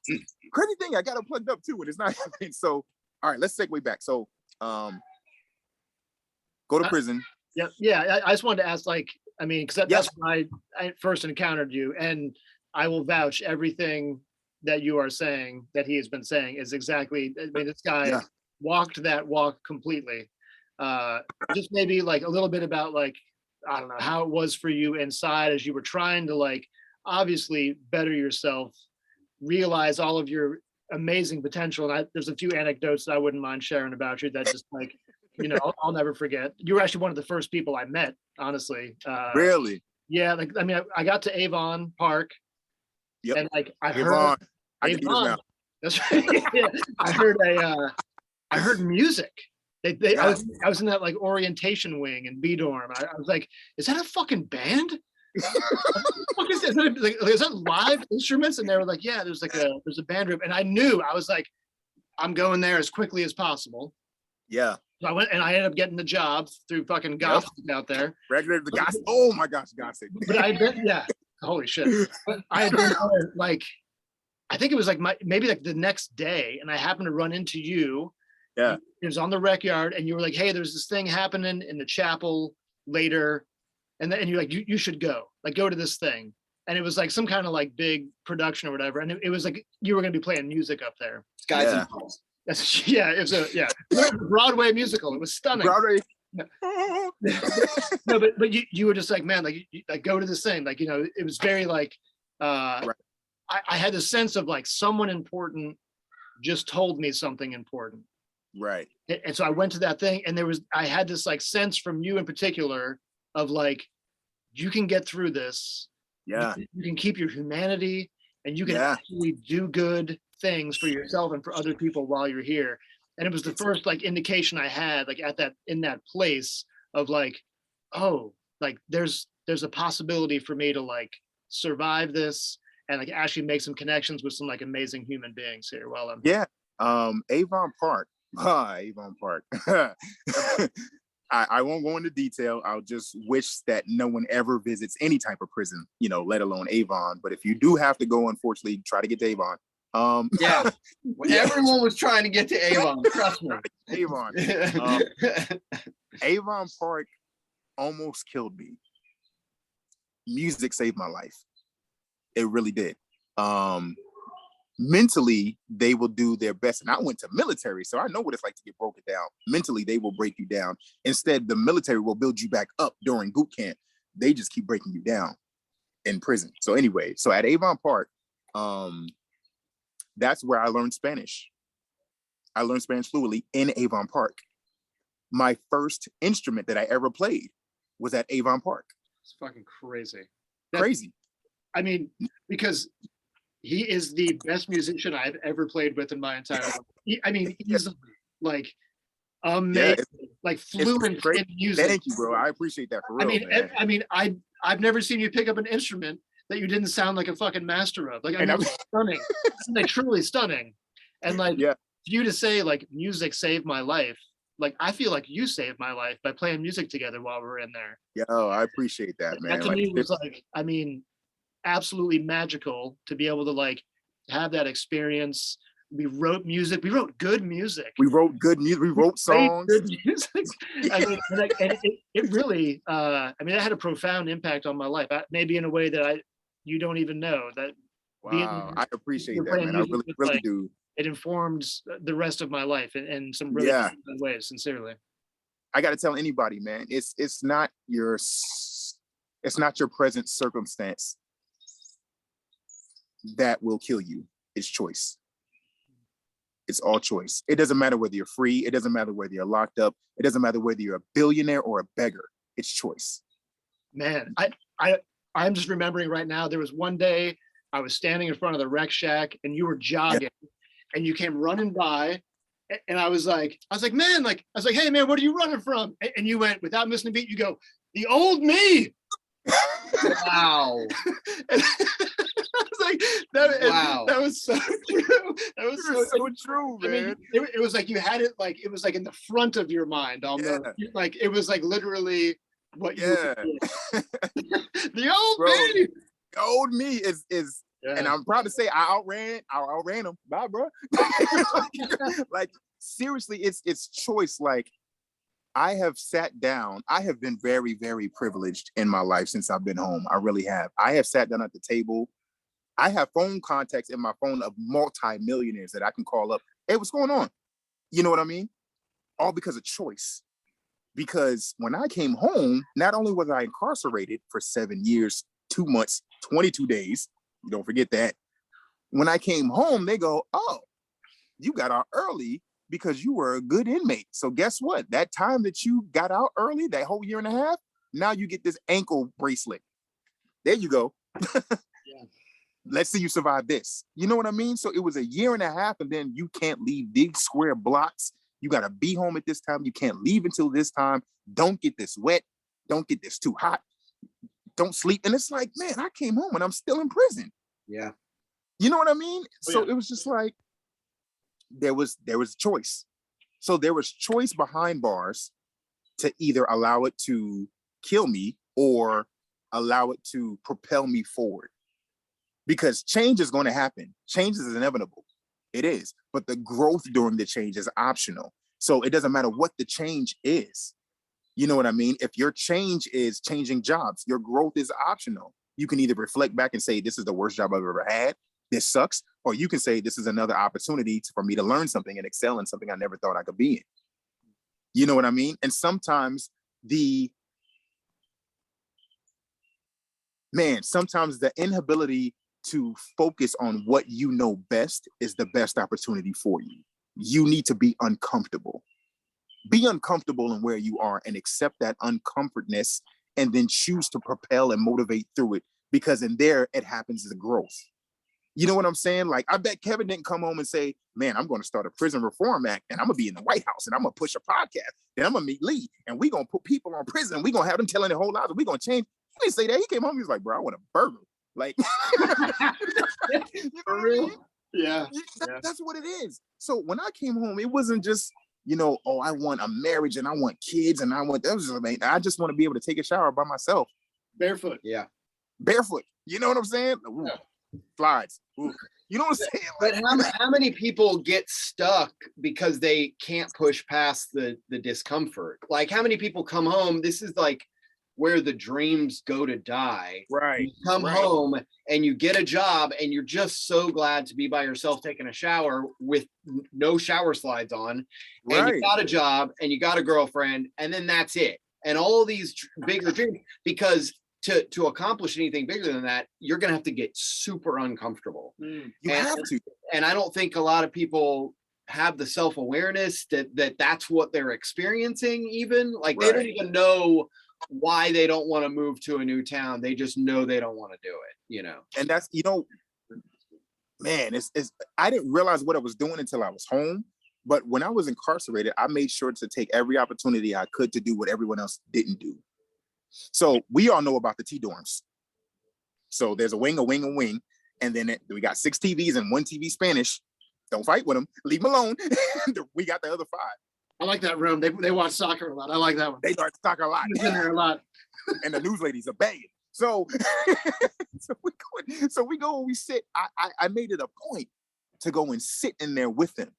Crazy thing, I got it plugged up too, and it's not happening. So all right, let's segue back. So, go to prison. Yeah. I just wanted to ask, like, I mean, because Yeah. that's when I first encountered you, and I will vouch everything that you are saying that he has been saying is exactly. I mean, this guy Yeah. walked that walk completely. Just maybe like a little bit about, like, I don't know how it was for you inside as you were trying to, like, obviously better yourself, realize all of your amazing potential. And there's a few anecdotes that I wouldn't mind sharing about you that just, like, I'll never forget. You were actually one of the first people I met, honestly. Really? Yeah, like, I mean, I got to Avon Park, Yep. and like I heard Yvonne, I can do this Avon. now. That's right. Yeah. I heard music. I Yeah. was in that, like, orientation wing in B dorm. I was like, is that a fucking band? What is that? Is that live instruments? And they were like, yeah, there's a band room. And I knew, I was like, I'm going there as quickly as possible. Yeah. So I went, and I ended up getting the job through fucking gossip out there. Regular the gossip. Oh my gosh, gossip. But I had been, yeah, holy shit. But I had been there, like, I think it was like maybe like the next day, and I happened to run into you. Yeah. It was on the rec yard, and you were like, hey, there's this thing happening in the chapel later. And you're like, you should go, like, go to this thing. And it was like some kind of like big production or whatever. And it was like, you were going to be playing music up there. Guys Yeah. and girls. Yeah, it was a Broadway musical. It was stunning. Broadway. No, but you were just like, man, like, like, go to this thing. Like, it was very like, Right. I had a sense of like someone important just told me something important. Right. And so I went to that thing, and I had this like sense from you in particular of like, you can get through this. Yeah. You can keep your humanity, and you can Yeah. actually do good things for yourself and for other people while you're here. And it was the first like indication I had, like, in that place of like, oh, like there's a possibility for me to like survive this and like actually make some connections with some like amazing human beings here while I'm Yeah. Avon Park. Avon Park. I won't go into detail. I'll just wish that no one ever visits any type of prison, let alone Avon. But if you do have to go, unfortunately, try to get to Avon. Yeah. Everyone was trying to get to Avon. Trust me. Avon. Avon Park almost killed me. Music saved my life. It really did. Mentally, they will do their best. And I went to military, so I know what it's like to get broken down. Mentally, they will break you down. Instead, the military will build you back up during boot camp. They just keep breaking you down in prison. So anyway, so at Avon Park, that's where I learned Spanish. I learned Spanish fluently in Avon Park. My first instrument that I ever played was at Avon Park. It's fucking crazy. Crazy. I mean, because he is the best musician I've ever played with in my entire life. He's like amazing, like fluent in music. Thank you, bro. I appreciate that for real. Man. I've never seen you pick up an instrument that you didn't sound like a fucking master of. Like, it's stunning. It's like truly stunning. And like, for you to say like music saved my life, like I feel like you saved my life by playing music together while we were in there. Yo, I appreciate that, man. That to me was like, absolutely magical to be able to like have that experience. We wrote music. We wrote good music. We wrote good music. We wrote songs. Good music. It really, it had a profound impact on my life. Maybe in a way that you don't even know that. Wow, I appreciate that, man. I really do. It informed the rest of my life in some really good ways. Sincerely, I got to tell anybody, man. It's not your present circumstance that will kill you. It's choice. It's all choice. It doesn't matter whether you're free. It doesn't matter whether you're locked up. It doesn't matter whether you're a billionaire or a beggar. It's choice. Man, I'm just remembering right now, there was one day I was standing in front of the rec shack and you were jogging and you came running by, and I was like, man, like, I was like, hey man, what are you running from? And you went, without missing a beat, you go, the old me. Wow. I was like, that was so true. That was so true, man. It was like you had it, like it was like in the front of your mind almost. Like it was like literally what you were doing. The old me. The old me is and I'm proud to say I outran him. Bye, bro. Like seriously, it's choice. Like, I have sat down. I have been very, very privileged in my life since I've been home. I really have. I have sat down at the table. I have phone contacts in my phone of multi-millionaires that I can call up. Hey, what's going on? You know what I mean? All because of choice. Because when I came home, not only was I incarcerated for 7 years, 2 months, 22 days, don't forget that. When I came home, they go, oh, you got out early because you were a good inmate. So guess what? That time that you got out early, that whole year and a half, now you get this ankle bracelet. There you go. Yeah. Let's see you survive this. You know what I mean? So it was a year and a half, and then you can't leave big square blocks. You got to be home at this time. You can't leave until this time. Don't get this wet. Don't get this too hot. Don't sleep. And it's like, man, I came home and I'm still in prison. Yeah. You know what I mean? So yeah. it was just like, there was choice. So there was choice behind bars to either allow it to kill me or allow it to propel me forward. Because change is going to happen. Change is inevitable. It is. But the growth during the change is optional. So it doesn't matter what the change is. You know what I mean? If your change is changing jobs, your growth is optional. You can either reflect back and say, this is the worst job I've ever had. This sucks. Or you can say, this is another opportunity for me to learn something and excel in something I never thought I could be in. You know what I mean? And sometimes sometimes the inability to focus on what you know best is the best opportunity for you. You need to be uncomfortable. Be uncomfortable in where you are and accept that uncomfortness and then choose to propel and motivate through it, because in there it happens as a growth. You know what I'm saying? Like, I bet Kevin didn't come home and say, man, I'm going to start a prison reform act and I'm going to be in the White House and I'm going to push a podcast. Then I'm going to meet Lee and we're going to put people on prison and we're going to have them telling their whole lives and we're going to change. He didn't say that. He came home, he was like, bro, I want a burger. Like, you know For what real? I mean? Yeah. That's what it is. So when I came home, it wasn't just, oh, I want a marriage and I want kids and I just want to be able to take a shower by myself. Barefoot. Yeah. Barefoot. You know what I'm saying? Ooh, slides. Ooh. You know what I'm saying? But how many people get stuck because they can't push past the discomfort? Like, how many people come home? This is like where the dreams go to die. Right. You come home and you get a job and you're just so glad to be by yourself taking a shower with no shower slides on. And you got a job and you got a girlfriend, and then that's it. And all these bigger dreams, because to accomplish anything bigger than that, you're going to have to get super uncomfortable. You have to. And I don't think a lot of people have the self-awareness that that's what they're experiencing. Even like they don't even know why they don't want to move to a new town. They just know they don't want to do it, And that's, man, it's I didn't realize what I was doing until I was home. But when I was incarcerated, I made sure to take every opportunity I could to do what everyone else didn't do. So we all know about the T dorms. So there's a wing, and then we got 6 TVs and 1 TV Spanish. Don't fight with them. Leave them alone. We got the other 5. I like that room. They watch soccer a lot. I like that one. They watch soccer a lot. He's in there a lot. And the news ladies are banging. So, so we go and we sit. I made it a point to go and sit in there with them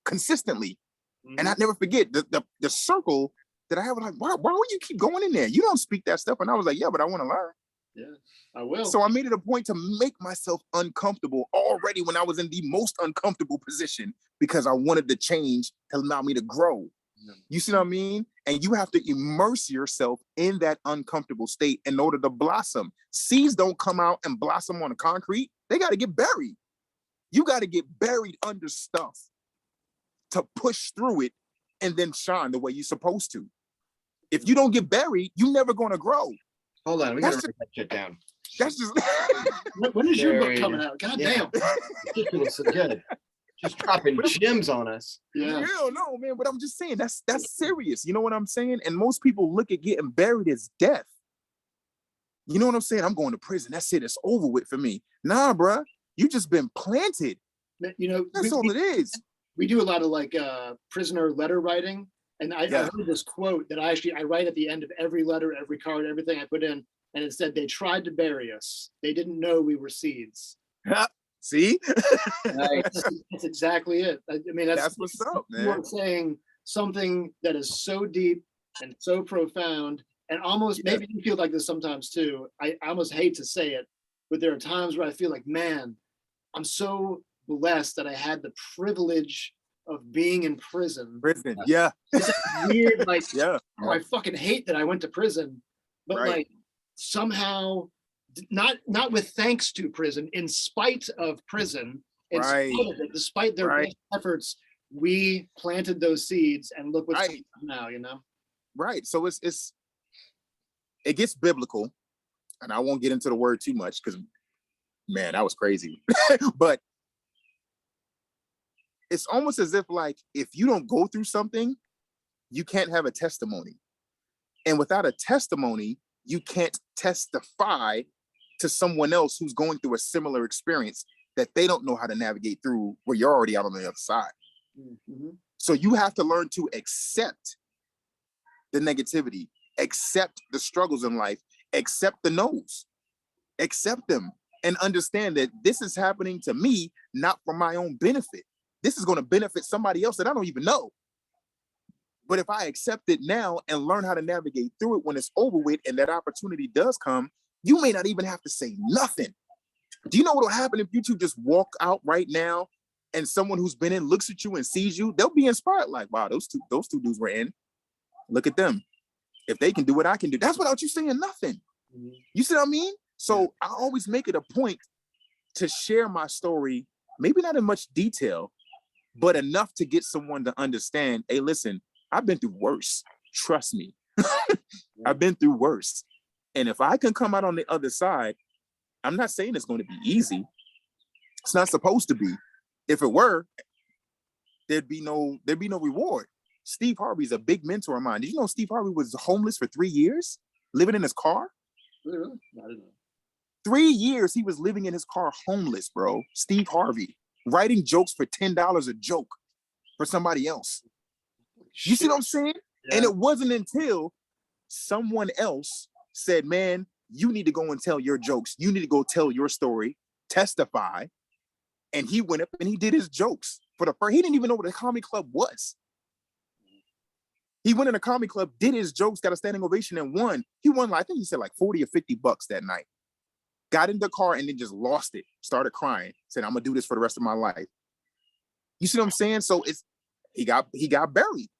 consistently. Mm-hmm. And I never forget the circle that I have. Like, why would you keep going in there? You don't speak that stuff. And I was like, yeah, but I want to learn. Yeah, I will. So I made it a point to make myself uncomfortable already when I was in the most uncomfortable position, because I wanted to change to allow me to grow. You see what I mean? And you have to immerse yourself in that uncomfortable state in order to blossom. Seeds don't come out and blossom on the concrete. They got to get buried. You got to get buried under stuff to push through it and then shine the way you're supposed to. If you don't get buried, you're never going to grow. Hold on, we gotta write that shit down. That's just when is your book coming out? God damn. Ridiculous. Good. Just dropping gems on us. Yeah. Hell no, man. But I'm just saying that's serious. You know what I'm saying? And most people look at getting buried as death. You know what I'm saying? I'm going to prison. That's it. It's over with for me. Nah, bruh. You just been planted. That's all it is. We do a lot of like prisoner letter writing. And I heard this quote that I write at the end of every letter, every card, everything I put in. And it said, they tried to bury us. They didn't know we were seeds. See, Right. That's exactly it. I mean, that's what's up, you man. are saying something that is so deep and so profound, and almost Yeah. maybe you feel like this sometimes too. I almost hate to say it, but there are times where I feel like, man, I'm so blessed that I had the privilege of being in prison. Prison, yeah, It's like weird, like, yeah, oh, I fucking hate that I went to prison, but Right. like somehow, not with thanks to prison, in spite of prison, in Right. spite of it, despite their Right. best efforts, we planted those seeds, and look what's Right. coming now. You know. right. So it gets biblical, and I won't get into the word too much because, man, that was crazy. But it's almost as if, like, if you don't go through something, you can't have a testimony, and without a testimony, you can't testify to someone else who's going through a similar experience that they don't know how to navigate through, where you're already out on the other side. Mhm. So you have to learn to accept the negativity, accept the struggles in life, accept the no's, accept them, and understand that this is happening to me, not for my own benefit. This is going to benefit somebody else that I don't even know. But if I accept it now and learn how to navigate through it when it's over with and that opportunity does come, you may not even have to say nothing. Do you know what will happen if you two just walk out right now and someone who's been in looks at you and sees you? They'll be inspired, like, wow, those two dudes were in. Look at them. If they can do what I can do, that's without you saying nothing. Mhm. You see what I mean? So I always make it a point to share my story, maybe not in much detail, but enough to get someone to understand, hey, listen, I've been through worse. Trust me. I've been through worse. And if I can come out on the other side, I'm not saying it's going to be easy. It's not supposed to be. If it were, there'd be no reward. Steve Harvey's a big mentor of mine. Did you know Steve Harvey was homeless for 3 years, living in his car? Really? I didn't know. 3 years he was living in his car homeless, bro. Steve Harvey, writing jokes for $10 a joke for somebody else. You see what I'm saying? Yeah. And it wasn't until someone else said, man, you need to go and tell your jokes. You need to go tell your story, testify. And he went up and he did his jokes for the first. He didn't even know what a comedy club was. He went in a comedy club, did his jokes, got a standing ovation, and won. He won, I think he said like 40 or 50 bucks that night. Got in the car and then just lost it. Started crying. Said, I'm gonna do this for the rest of my life. You see what I'm saying? So he got buried.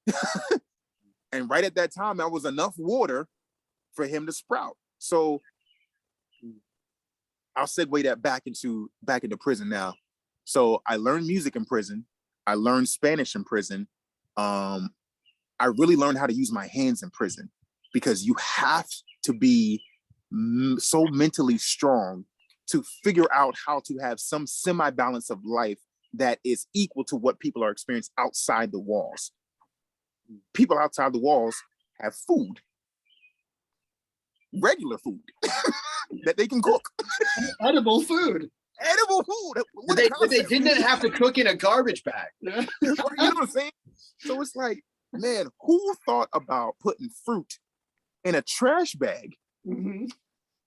And right at that time, that was enough water for him to sprout. So I'll segue that back into prison now. So I learned music in prison. I learned Spanish in prison. I really learned how to use my hands in prison, because you have to be so mentally strong to figure out how to have some semi-balance of life that is equal to what people are experiencing outside the walls. People outside the walls have food, regular food that they can cook. Edible food. Edible food. What They, a concept. they didn't have to cook in a garbage bag. Yeah. You know what I'm saying? So it's like, man, who thought about putting fruit in a trash bag Mhm.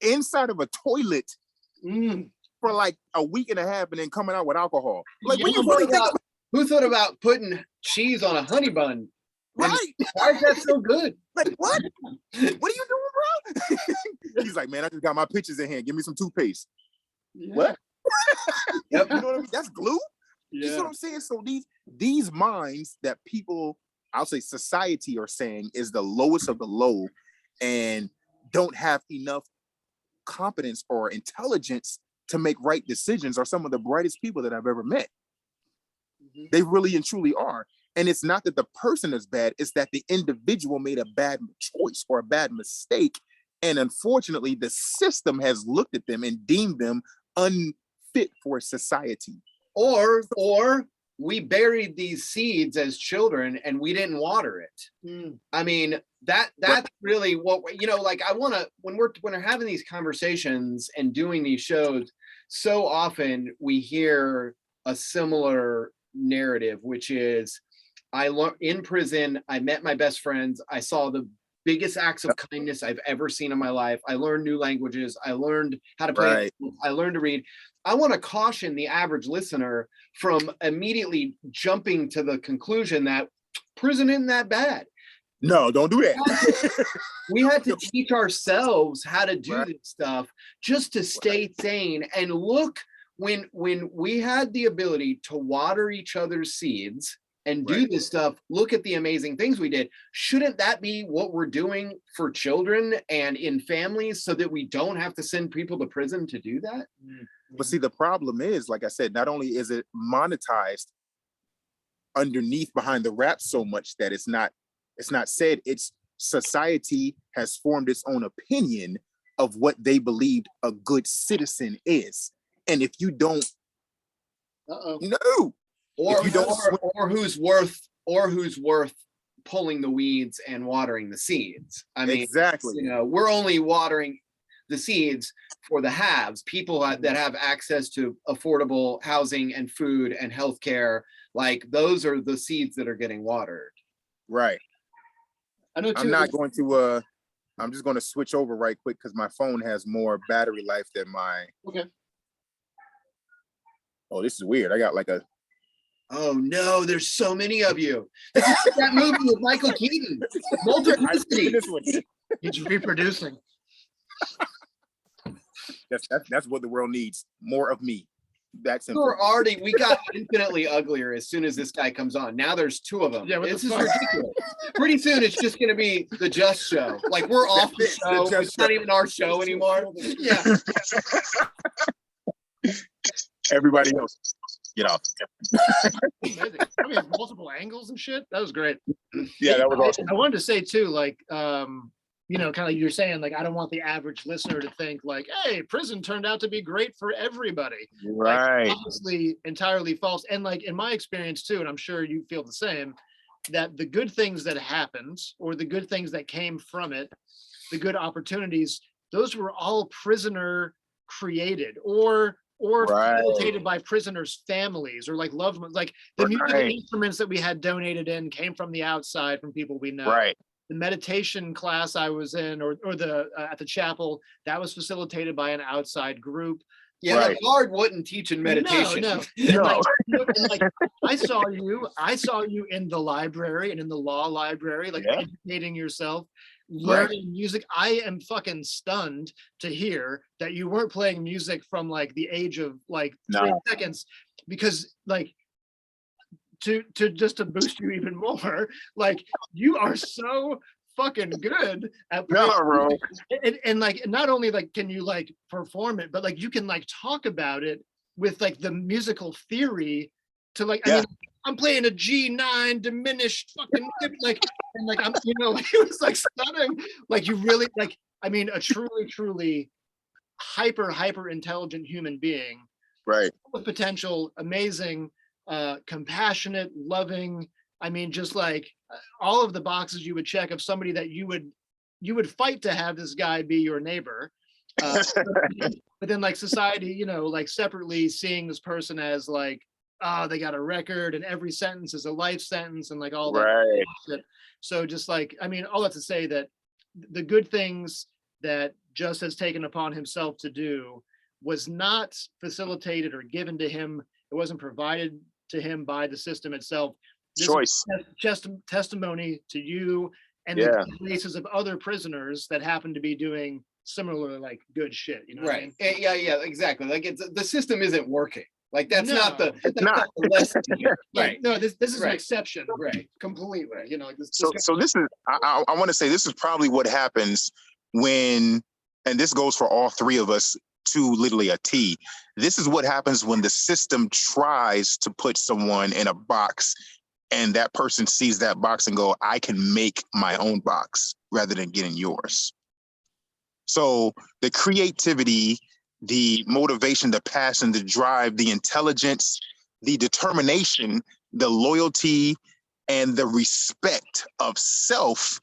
inside of a toilet Mm. for like a week and a half and then coming out with alcohol? Like, when Yeah, you really think about Who thought about putting cheese on a honey bun? right? Why is that so good? Like, what? What are you doing, bro? He's like, man, I just got my pictures in hand. Give me some toothpaste. Yeah. What? Yep. You know what I mean? That's glue. You see Yeah. what I'm saying? So these minds that people, I'll say society, are saying is the lowest of the low and don't have enough competence or intelligence to make right decisions are some of the brightest people that I've ever met. Mhm. They really and truly are. And it's not that the person is bad, it's that the individual made a bad choice or a bad mistake. And unfortunately, the system has looked at them and deemed them unfit for society. Or we buried these seeds as children and we didn't water it. Mm. I mean, that's really what, you know, like I want to, when we're having these conversations and doing these shows, so often we hear a similar narrative, which is I learned in prison, I met my best friends, I saw the biggest acts of kindness I've ever seen in my life. I learned new languages. I learned how to play. I learned to read. I want to caution the average listener from immediately jumping to the conclusion that prison isn't that bad. No, don't do that. We had to teach ourselves how to do this stuff just to stay sane. And look, when we had the ability to water each other's seeds and do this stuff, look at the amazing things we did. Shouldn't that be what we're doing for children and in families so that we don't have to send people to prison to do that? But see, the problem is, like I said, not only is it monetized underneath behind the wrap so much that it's not said, it's society has formed its own opinion of what they believed a good citizen is. And if you don't know, or who's worth pulling the weeds and watering the seeds. I mean, exactly. You know, we're only watering the seeds for the haves, people that have access to affordable housing and food and healthcare. Like, those are the seeds that are getting watered. Right. I know too, I'm just going to switch over right quick because my phone has more battery life than my. Okay. Oh, this is weird. I got like a. Oh no, there's so many of you. This is like that movie with Michael Keaton. Multiplicity. He's reproducing. That's what the world needs. More of me. That's we got infinitely uglier as soon as this guy comes on. Now there's two of them. Yeah, this is ridiculous. Pretty soon it's just gonna be the Just Show. Like, we're off the show. It's not even our show anymore. Yeah. Everybody else, get off. Amazing. We have multiple angles and shit. That was great. Yeah, that was awesome. I wanted to say too, like, you know, kind of like you're saying, like, I don't want the average listener to think like, hey, prison turned out to be great for everybody. Right. Like, obviously entirely false. And like, in my experience too, and I'm sure you feel the same, that the good things that happened or the good things that came from it, the good opportunities, those were all prisoner created or facilitated by prisoners' families or like loved ones. Like, the musical instruments that we had donated in came from the outside, from people we know. Right. The meditation class I was in, or the at the chapel, that was facilitated by an outside group. Yeah, the Lord wouldn't teach in meditation. No. And like, I saw you in the library and in the law library, like educating yourself, learning music. I am fucking stunned to hear that you weren't playing music from like the age of like 3 seconds, because like, to boost you even more, like, you are so fucking good at playing and like, not only like can you like perform it, but like you can like talk about it with like the musical theory to like, I mean, I'm playing a G9 diminished fucking like, and like, I'm, you know, like, it was like stunning. Like, you really, like, I mean, a truly hyper intelligent human being, right, with potential, amazing, compassionate, loving. I mean, just like all of the boxes you would check of somebody that you would fight to have this guy be your neighbor. But then like society, you know, like separately seeing this person as like, oh, they got a record and every sentence is a life sentence and like all that shit. So just like, I mean, all that to say that the good things that Just has taken upon himself to do was not facilitated or given to him. It wasn't provided to him by the system itself. This choice. Just testimony to you and the cases of other prisoners that happen to be doing similar like good shit. You know what I mean? Yeah, exactly. Like, it's the system isn't working. Like, that's not the lesson. Right. No, this is an exception. Right. Completely. You know, like this. So this is, I want to say this is probably what happens when, and this goes for all three of us to literally a T. This is what happens when the system tries to put someone in a box and that person sees that box and go, I can make my own box rather than getting yours. So the creativity, the motivation, the passion, the drive, the intelligence, the determination, the loyalty, and the respect of self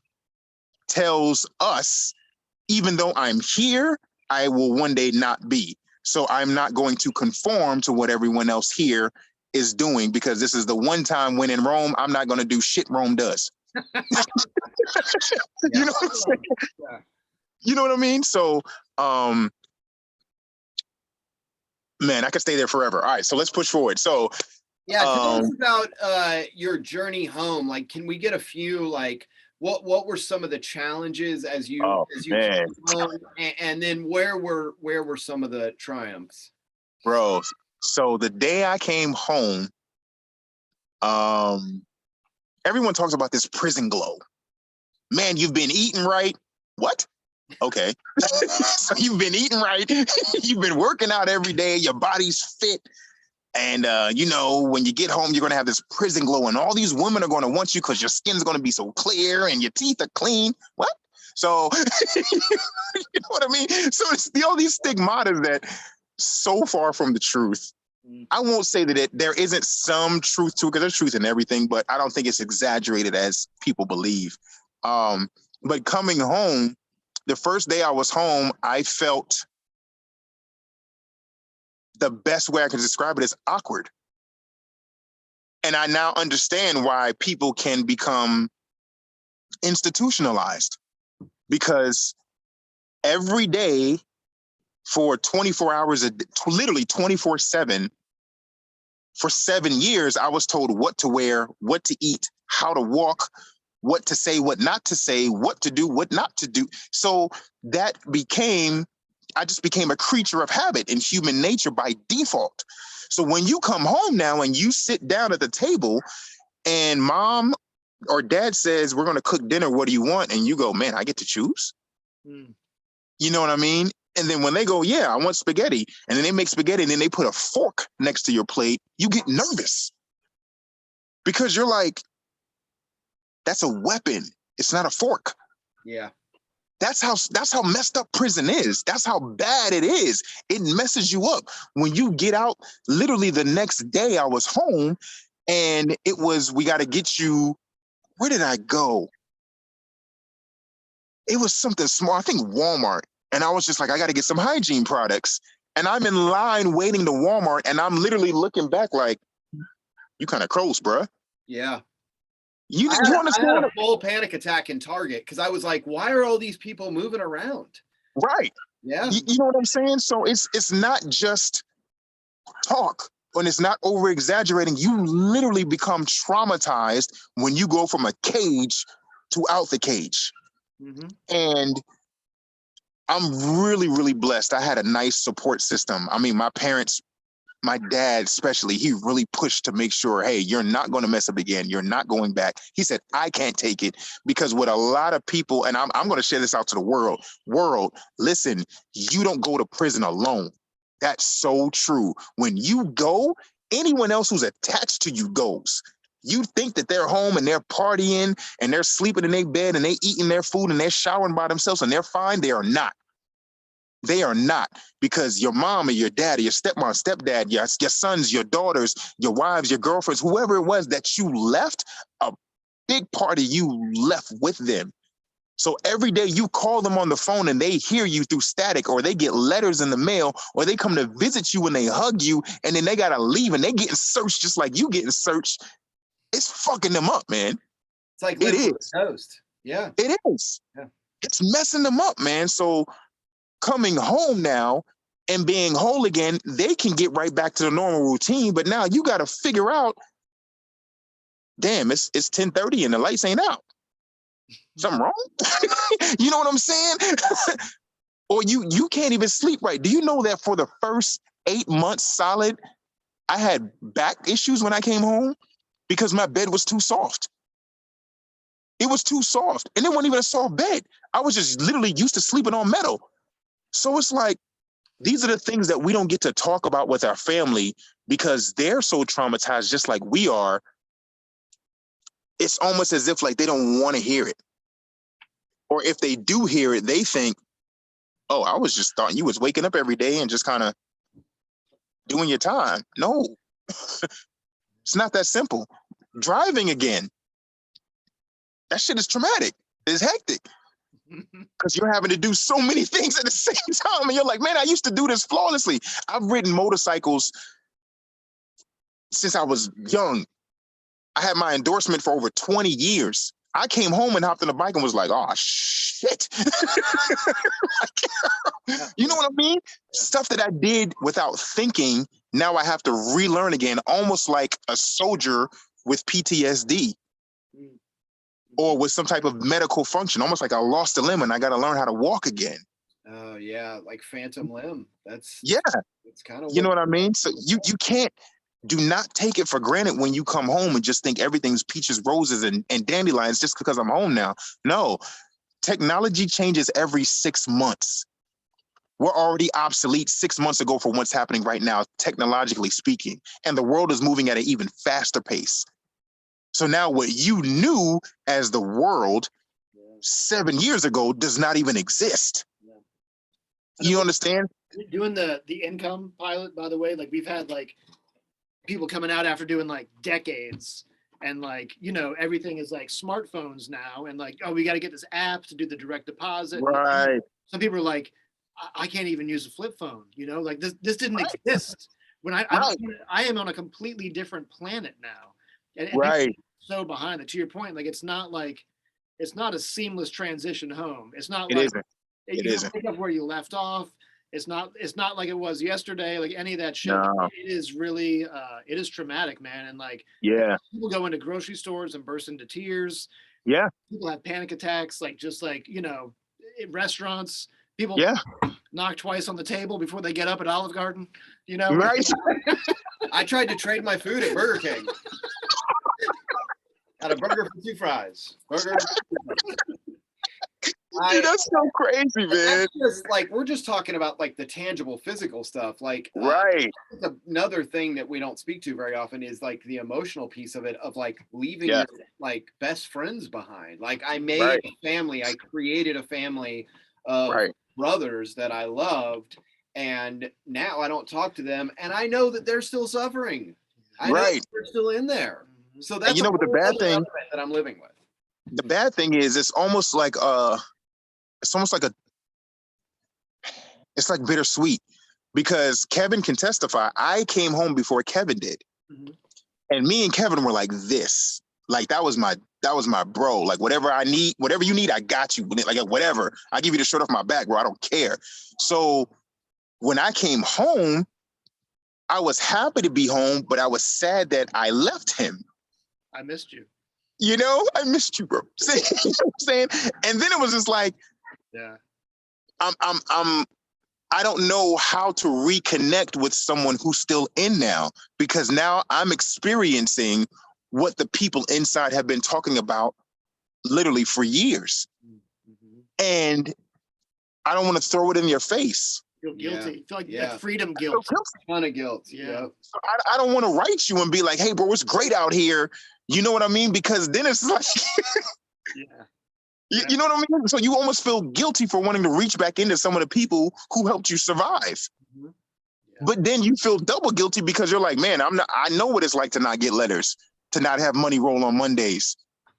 tells us, even though I'm here, I will one day not be. So I'm not going to conform to what everyone else here is doing, because this is the one time when in Rome, I'm not going to do shit Rome does. You know what I'm saying? Yeah. You know what I mean? So, man, I could stay there forever. All right, so let's push forward. So, Yeah, tell us about your journey home. Like, can we get a few, like, what were some of the challenges as you man, came home, and then where were some of the triumphs? bro. So the day I came home, everyone talks about this prison glow. Man, you've been eating right. What? Okay. So you've been eating right. You've been working out every day. Your body's fit. And, you know, when you get home, you're going to have this prison glow, and all these women are going to want you because your skin's going to be so clear and your teeth are clean. What? So, you know what I mean? So it's all these stigmata that so far from the truth. I won't say that there isn't some truth to it, because there's truth in everything, but I don't think it's exaggerated as people believe. But coming home, the first day I was home, I felt the best way I can describe it is awkward. And I now understand why people can become institutionalized, because every day for 24 hours, literally 24/7, for 7 years, I was told what to wear, what to eat, how to walk, what to say, what not to say, what to do, what not to do. So that I just became a creature of habit and human nature by default. So when you come home now and you sit down at the table and mom or dad says, we're going to cook dinner, what do you want? And you go, man, I get to choose. You know what I mean? And then when they go, yeah, I want spaghetti, and then they make spaghetti and then they put a fork next to your plate, you get nervous because you're like, that's a weapon. It's not a fork. Yeah. That's how messed up prison is. That's how bad it is. It messes you up. When you get out, literally the next day I was home and it was, we got to get you, where did I go? It was something small, I think Walmart. And I was just like, I got to get some hygiene products. And I'm in line waiting to Walmart and I'm literally looking back like, you kind of close, bruh. Yeah. You I understand? had a full panic attack in Target because I was like, why are all these people moving around? Right. Yeah. You know what I'm saying? So it's not just talk, and it's not over exaggerating. You literally become traumatized when you go from a cage to out the cage. And I'm really, really blessed. I had a nice support system. I mean, my parents, my dad especially, he really pushed to make sure, hey, you're not going to mess up again. You're not going back. He said, I can't take it, because with a lot of people, and I'm going to share this out to the world, listen, you don't go to prison alone. That's so true. When you go, anyone else who's attached to you goes. You think that they're home and they're partying and they're sleeping in their bed and they eating their food and they're showering by themselves and they're fine. They are not. They are not, because your mom or your dad or your stepmom, stepdad, your sons, your daughters, your wives, your girlfriends, whoever it was that you left, a big part of you left with them. So every day you call them on the phone and they hear you through static, or they get letters in the mail, or they come to visit you and they hug you, and then they got to leave and they getting searched just like you getting searched. It's fucking them up, man. It's like it living is. toast. Yeah. It is. Yeah. It's messing them up, man. So coming home now and being whole again, they can get right back to the normal routine. But now you got to figure out, damn, it's 10:30 and the lights ain't out. Something wrong? You know what I'm saying? Or you can't even sleep right. Do you know that for the first 8 months solid, I had back issues when I came home because my bed was too soft. It was too soft. And it wasn't even a soft bed. I was just literally used to sleeping on metal. So it's like, these are the things that we don't get to talk about with our family because they're so traumatized, just like we are. It's almost as if like they don't want to hear it. Or if they do hear it, they think, oh, I was just thought you was waking up every day and just kind of doing your time. No, it's not that simple. Driving again, that shit is traumatic. It's hectic. Because you're having to do so many things at the same time. And you're like, man, I used to do this flawlessly. I've ridden motorcycles since I was young. I had my endorsement for over 20 years. I came home and hopped on the bike and was like, oh shit. You know what I mean? Stuff that I did without thinking, now I have to relearn again, almost like a soldier with PTSD or with some type of medical function, almost like I lost a limb and I got to learn how to walk again. Oh yeah, like phantom limb. That's kind of You know what I mean? So you can't, do not take it for granted when you come home and just think everything's peaches, roses, and dandelions just because I'm home now. No, technology changes every 6 months. We're already obsolete 6 months ago for what's happening right now, technologically speaking. And the world is moving at an even faster pace. So now what you knew as the world 7 years ago does not even exist. You understand? Doing the income pilot, by the way, like we've had like people coming out after doing like decades, and like, you know, everything is like smartphones now, and like, oh, we got to get this app to do the direct deposit. Right. Some people are like, I can't even use a flip phone, you know, like this didn't exist when I am on a completely different planet now. And Right. so behind it, to your point, like it's not a seamless transition home. It's not It like isn't. It you isn't. pick up where you left off. It's not like it was yesterday, like any of that shit. No. It is really it is traumatic, man. And like, Yeah. people go into grocery stores and burst into tears. Yeah. People have panic attacks, like just like, you know, in restaurants, people Yeah. knock twice on the table before they get up at Olive Garden, you know. Right. I tried to trade my food at Burger King. Got a burger for 2 fries. Burger. Dude, that's so crazy, man. That's just like, we're just talking about like the tangible physical stuff. Like, Right. Another thing that we don't speak to very often is like the emotional piece of it, of like leaving Yeah. your like best friends behind. Like I made Right. a family, I created a family of Right. brothers that I loved, and now I don't talk to them, and I know that they're still suffering. I know Right. they're still in there. So that's And you know what the whole bad other thing, element that I'm living with. the bad thing is it's almost like it's like bittersweet, because Kevin can testify. I came home before Kevin did. Mhm. And me and Kevin were like this. Like that was my bro. Like whatever I need, whatever you need, I got you. Like whatever. I give you the shirt off my back, bro. I don't care. So when I came home, I was happy to be home, but I was sad that I left him. I missed you. You know, I missed you, bro. See, you know what I'm saying? And then it was just like, Yeah. I don't know how to reconnect with someone who's still in now, because now I'm experiencing what the people inside have been talking about literally for years. Mm-hmm. And I don't want to throw it in your face. Feel guilty. Feel like Yeah. that freedom I feel guilt. guilty. Ton of guilt. Yeah. Yep. So I don't want to write you and be like, hey, bro, it's great out here. You know what I mean? Because then it's like, Yeah. you know what I mean? So you almost feel guilty for wanting to reach back into some of the people who helped you survive. Mm-hmm. Yeah. But then you feel double guilty because you're like, man, I know what it's like to not get letters, to not have money roll on Mondays.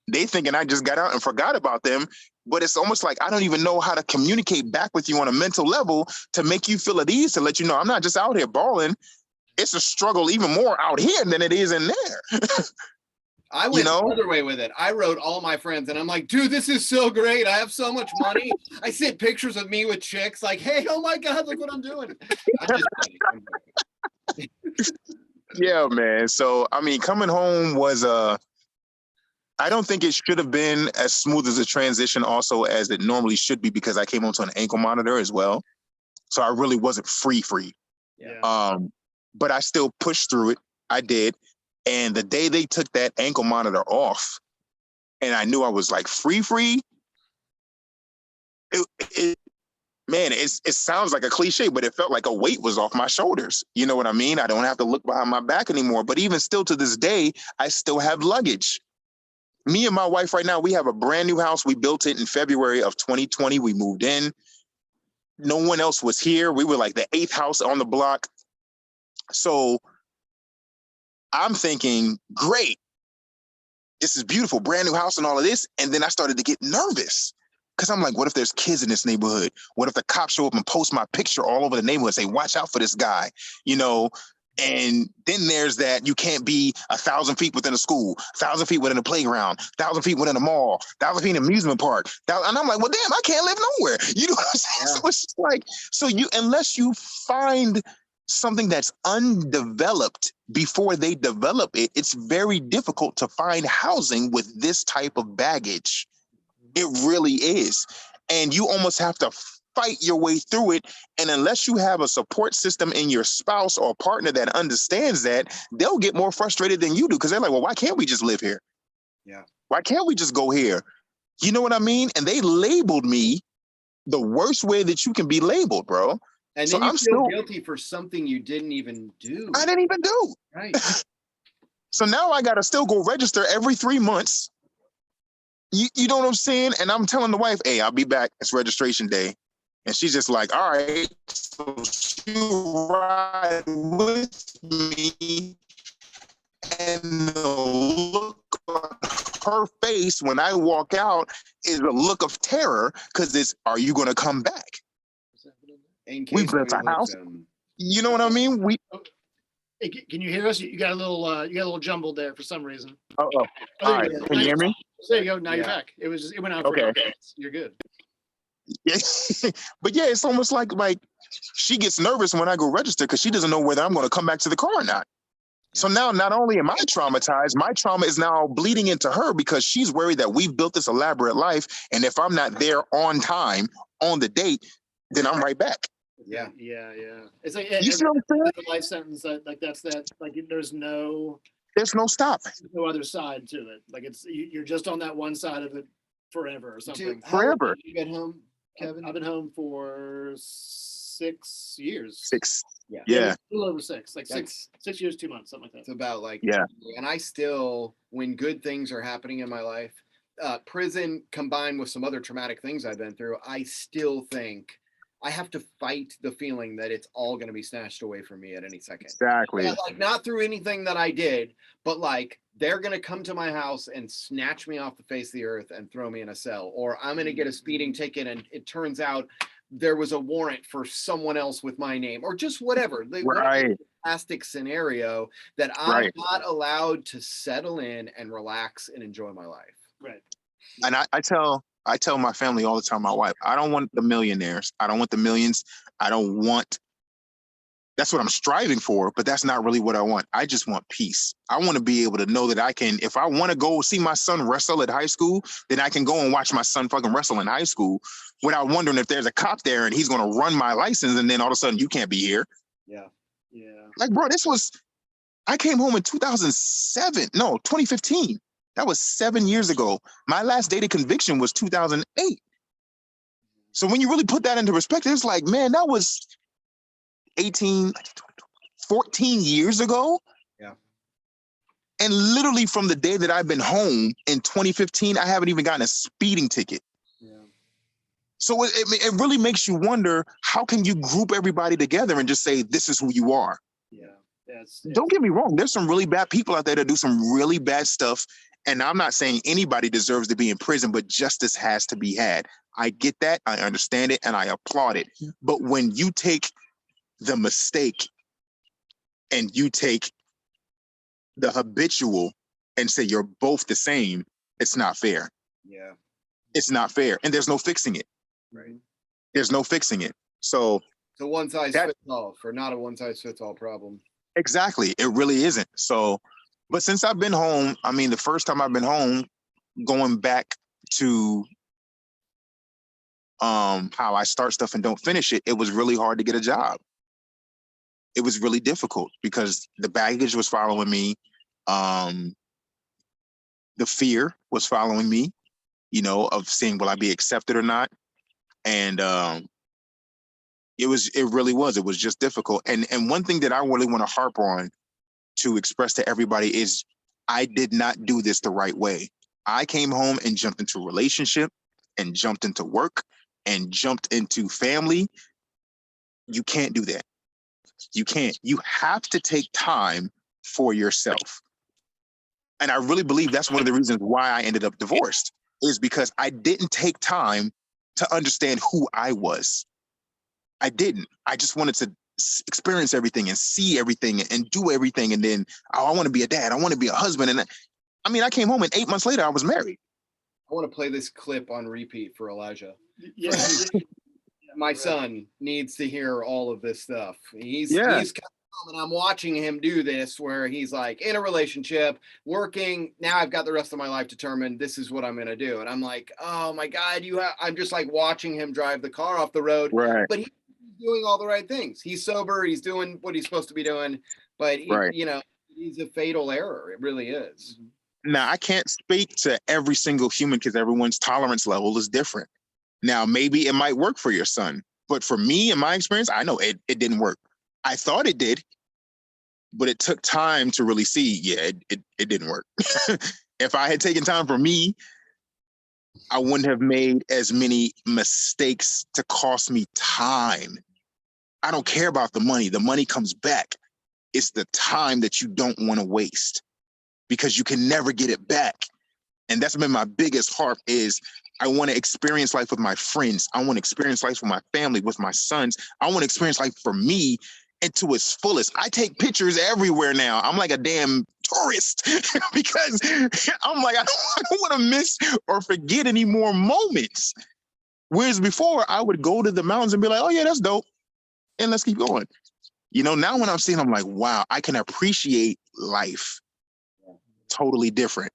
They thinking I just got out and forgot about them. But it's almost like I don't even know how to communicate back with you on a mental level to make you feel at ease, to let you know I'm not just out here balling. It's a struggle even more out here than it is in there. I went the other way with it. I wrote all my friends and I'm like, dude, this is so great. I have so much money. I sent pictures of me with chicks like, hey, oh my God, look what I'm doing. I'm just Yeah, man. So, I mean, coming home was, I don't think it should have been as smooth as a transition also as it normally should be, because I came home to an ankle monitor as well. So I really wasn't free. Yeah. But I still pushed through it. I did. And the day they took that ankle monitor off and I knew I was like free, man, it sounds like a cliche, but it felt like a weight was off my shoulders. You know what I mean? I don't have to look behind my back anymore. But even still to this day, I still have luggage. Me and my wife right now, we have a brand new house. We built it in February of 2020. We moved in. No one else was here. We were like the 8th house on the block. So I'm thinking, great, this is beautiful, brand new house and all of this. And then I started to get nervous because I'm like, what if there's kids in this neighborhood? What if the cops show up and post my picture all over the neighborhood, say, watch out for this guy? You know, And then there's that you can't be 1,000 feet within a school, 1,000 feet within a playground, 1,000 feet within a mall, 1,000 feet in an amusement park. And I'm like, well, damn, I can't live nowhere. You know what I'm saying? Yeah. So it's just like, so you, unless you find something that's undeveloped before they develop it, it's very difficult to find housing with this type of baggage. It really is. And you almost have to fight your way through it. And unless you have a support system in your spouse or partner that understands that, they'll get more frustrated than you do, because they're like, well, why can't we just live here? Yeah. Why can't we just go here? You know what I mean? And they labeled me the worst way that you can be labeled, bro. And So then you I'm feel still, guilty for something you didn't even do. I didn't even do. Right. So now I got to still go register every 3 months. You know what I'm saying? And I'm telling the wife, hey, I'll be back. It's registration day. And she's just like, all right. So she ride with me. And the look on her face when I walk out is a look of terror, because it's, are you going to come back? In We case built we a house. listen. You know what I mean? Hey, can you hear us? You got a little jumbled there for some reason. Oh, Oh, all right. Can you hear me? There you go. Now you're Yeah. back. It went out for Okay. a couple minutes. You're good. Yeah. But yeah, it's almost like she gets nervous when I go register, because she doesn't know whether I'm going to come back to the car or not. So now not only am I traumatized, my trauma is now bleeding into her, because she's worried that we've built this elaborate life. And if I'm not there on time, on the date, then I'm right back. Yeah. Yeah. It's like You see what I'm saying? the life sentence that's that there's no Stop. other side to it. Like you're just on that one side of it forever or something. Dude, how long Forever. did you get home, Kevin? I've been home for 6 years. 6. Yeah. Yeah. A little over 6, like That's- 6 years, 2 months, something like It's that. about like, Yeah. and I still, when good things are happening in my life, prison combined with some other traumatic things I've been through, I still think I have to fight the feeling that it's all going to be snatched away from me at any second. Exactly. Like not through anything that I did, but like they're going to come to my house and snatch me off the face of the earth and throw me in a cell, or I'm going to get a speeding ticket and it turns out there was a warrant for someone else with my name, or just whatever. Right. Fantastic scenario that I'm not allowed to settle in and relax and enjoy my life. Right. And I tell my family all the time, my wife, I don't want the millionaires. I don't want the millions. That's what I'm striving for, but that's not really what I want. I just want peace. I want to be able to know that I can, if I want to go see my son wrestle at high school, then I can go and watch my son fucking wrestle in high school without wondering if there's a cop there and he's going to run my license and then all of a sudden you can't be here. Yeah. Like, bro, I came home in 2015. That was 7 years ago. My last date of conviction was 2008. So when you really put that into perspective, it's like, man, that was 14 years ago. Yeah. And literally from the day that I've been home in 2015, I haven't even gotten a speeding ticket. Yeah. So it really makes you wonder, how can you group everybody together and just say, this is who you are? Yeah. Don't get me wrong. There's some really bad people out there that do some really bad stuff. And I'm not saying anybody deserves to be in prison, but justice has to be had. I get that. I understand it. And I applaud it. But when you take the mistake and you take the habitual and say you're both the same, it's not fair. Yeah. It's not fair. And there's no fixing it. Right. There's no fixing it. So It's a one size fits all for not a one size fits all problem. exactly. It really isn't. So, but since I've been home, I mean, the first time I've been home, going back to how I start stuff and don't finish it, it was really hard to get a job. It was really difficult because the baggage was following me. The fear was following me, of seeing, will I be accepted or not? And it really was just difficult. And one thing that I really want to harp on to express to everybody is I did not do this the right way. I came home and jumped into a relationship and jumped into work and jumped into family. You can't do that. You can't. You have to take time for yourself. And I really believe that's one of the reasons why I ended up divorced, is because I didn't take time to understand who I was. I didn't. I just wanted to experience everything and see everything and do everything. And then, oh, I want to be a dad. I want to be a husband. And I mean, I came home and 8 months later, I was married. I want to play this clip on repeat for Elijah. Yeah. My son needs to hear all of this stuff. He's Yeah. he's come and I'm watching him do this where he's like in a relationship, working. Now I've got the rest of my life determined. This is what I'm going to do. And I'm like, oh my God, I'm just like watching him drive the car off the road. Right. But he's doing all the right things. He's sober. He's doing what he's supposed to be doing. But Right. he's a fatal error. It really is. Now, I can't speak to every single human because everyone's tolerance level is different. Now, maybe it might work for your son, but for me, in my experience, I know it didn't work. I thought it did, but it took time to really see, yeah, it didn't work. If I had taken time for me, I wouldn't have made as many mistakes to cost me time. I don't care about the money. The money comes back. It's the time that you don't want to waste because you can never get it back. And that's been my biggest harp is I want to experience life with my friends. I want to experience life with my family, with my sons. I want to experience life for me and to its fullest. I take pictures everywhere now. I'm like a damn tourist because I'm like, I don't want to miss or forget any more moments. Whereas before I would go to the mountains and be like, oh yeah, that's dope. And let's keep going. Now when I'm seeing, I'm like, wow, I can appreciate life totally different.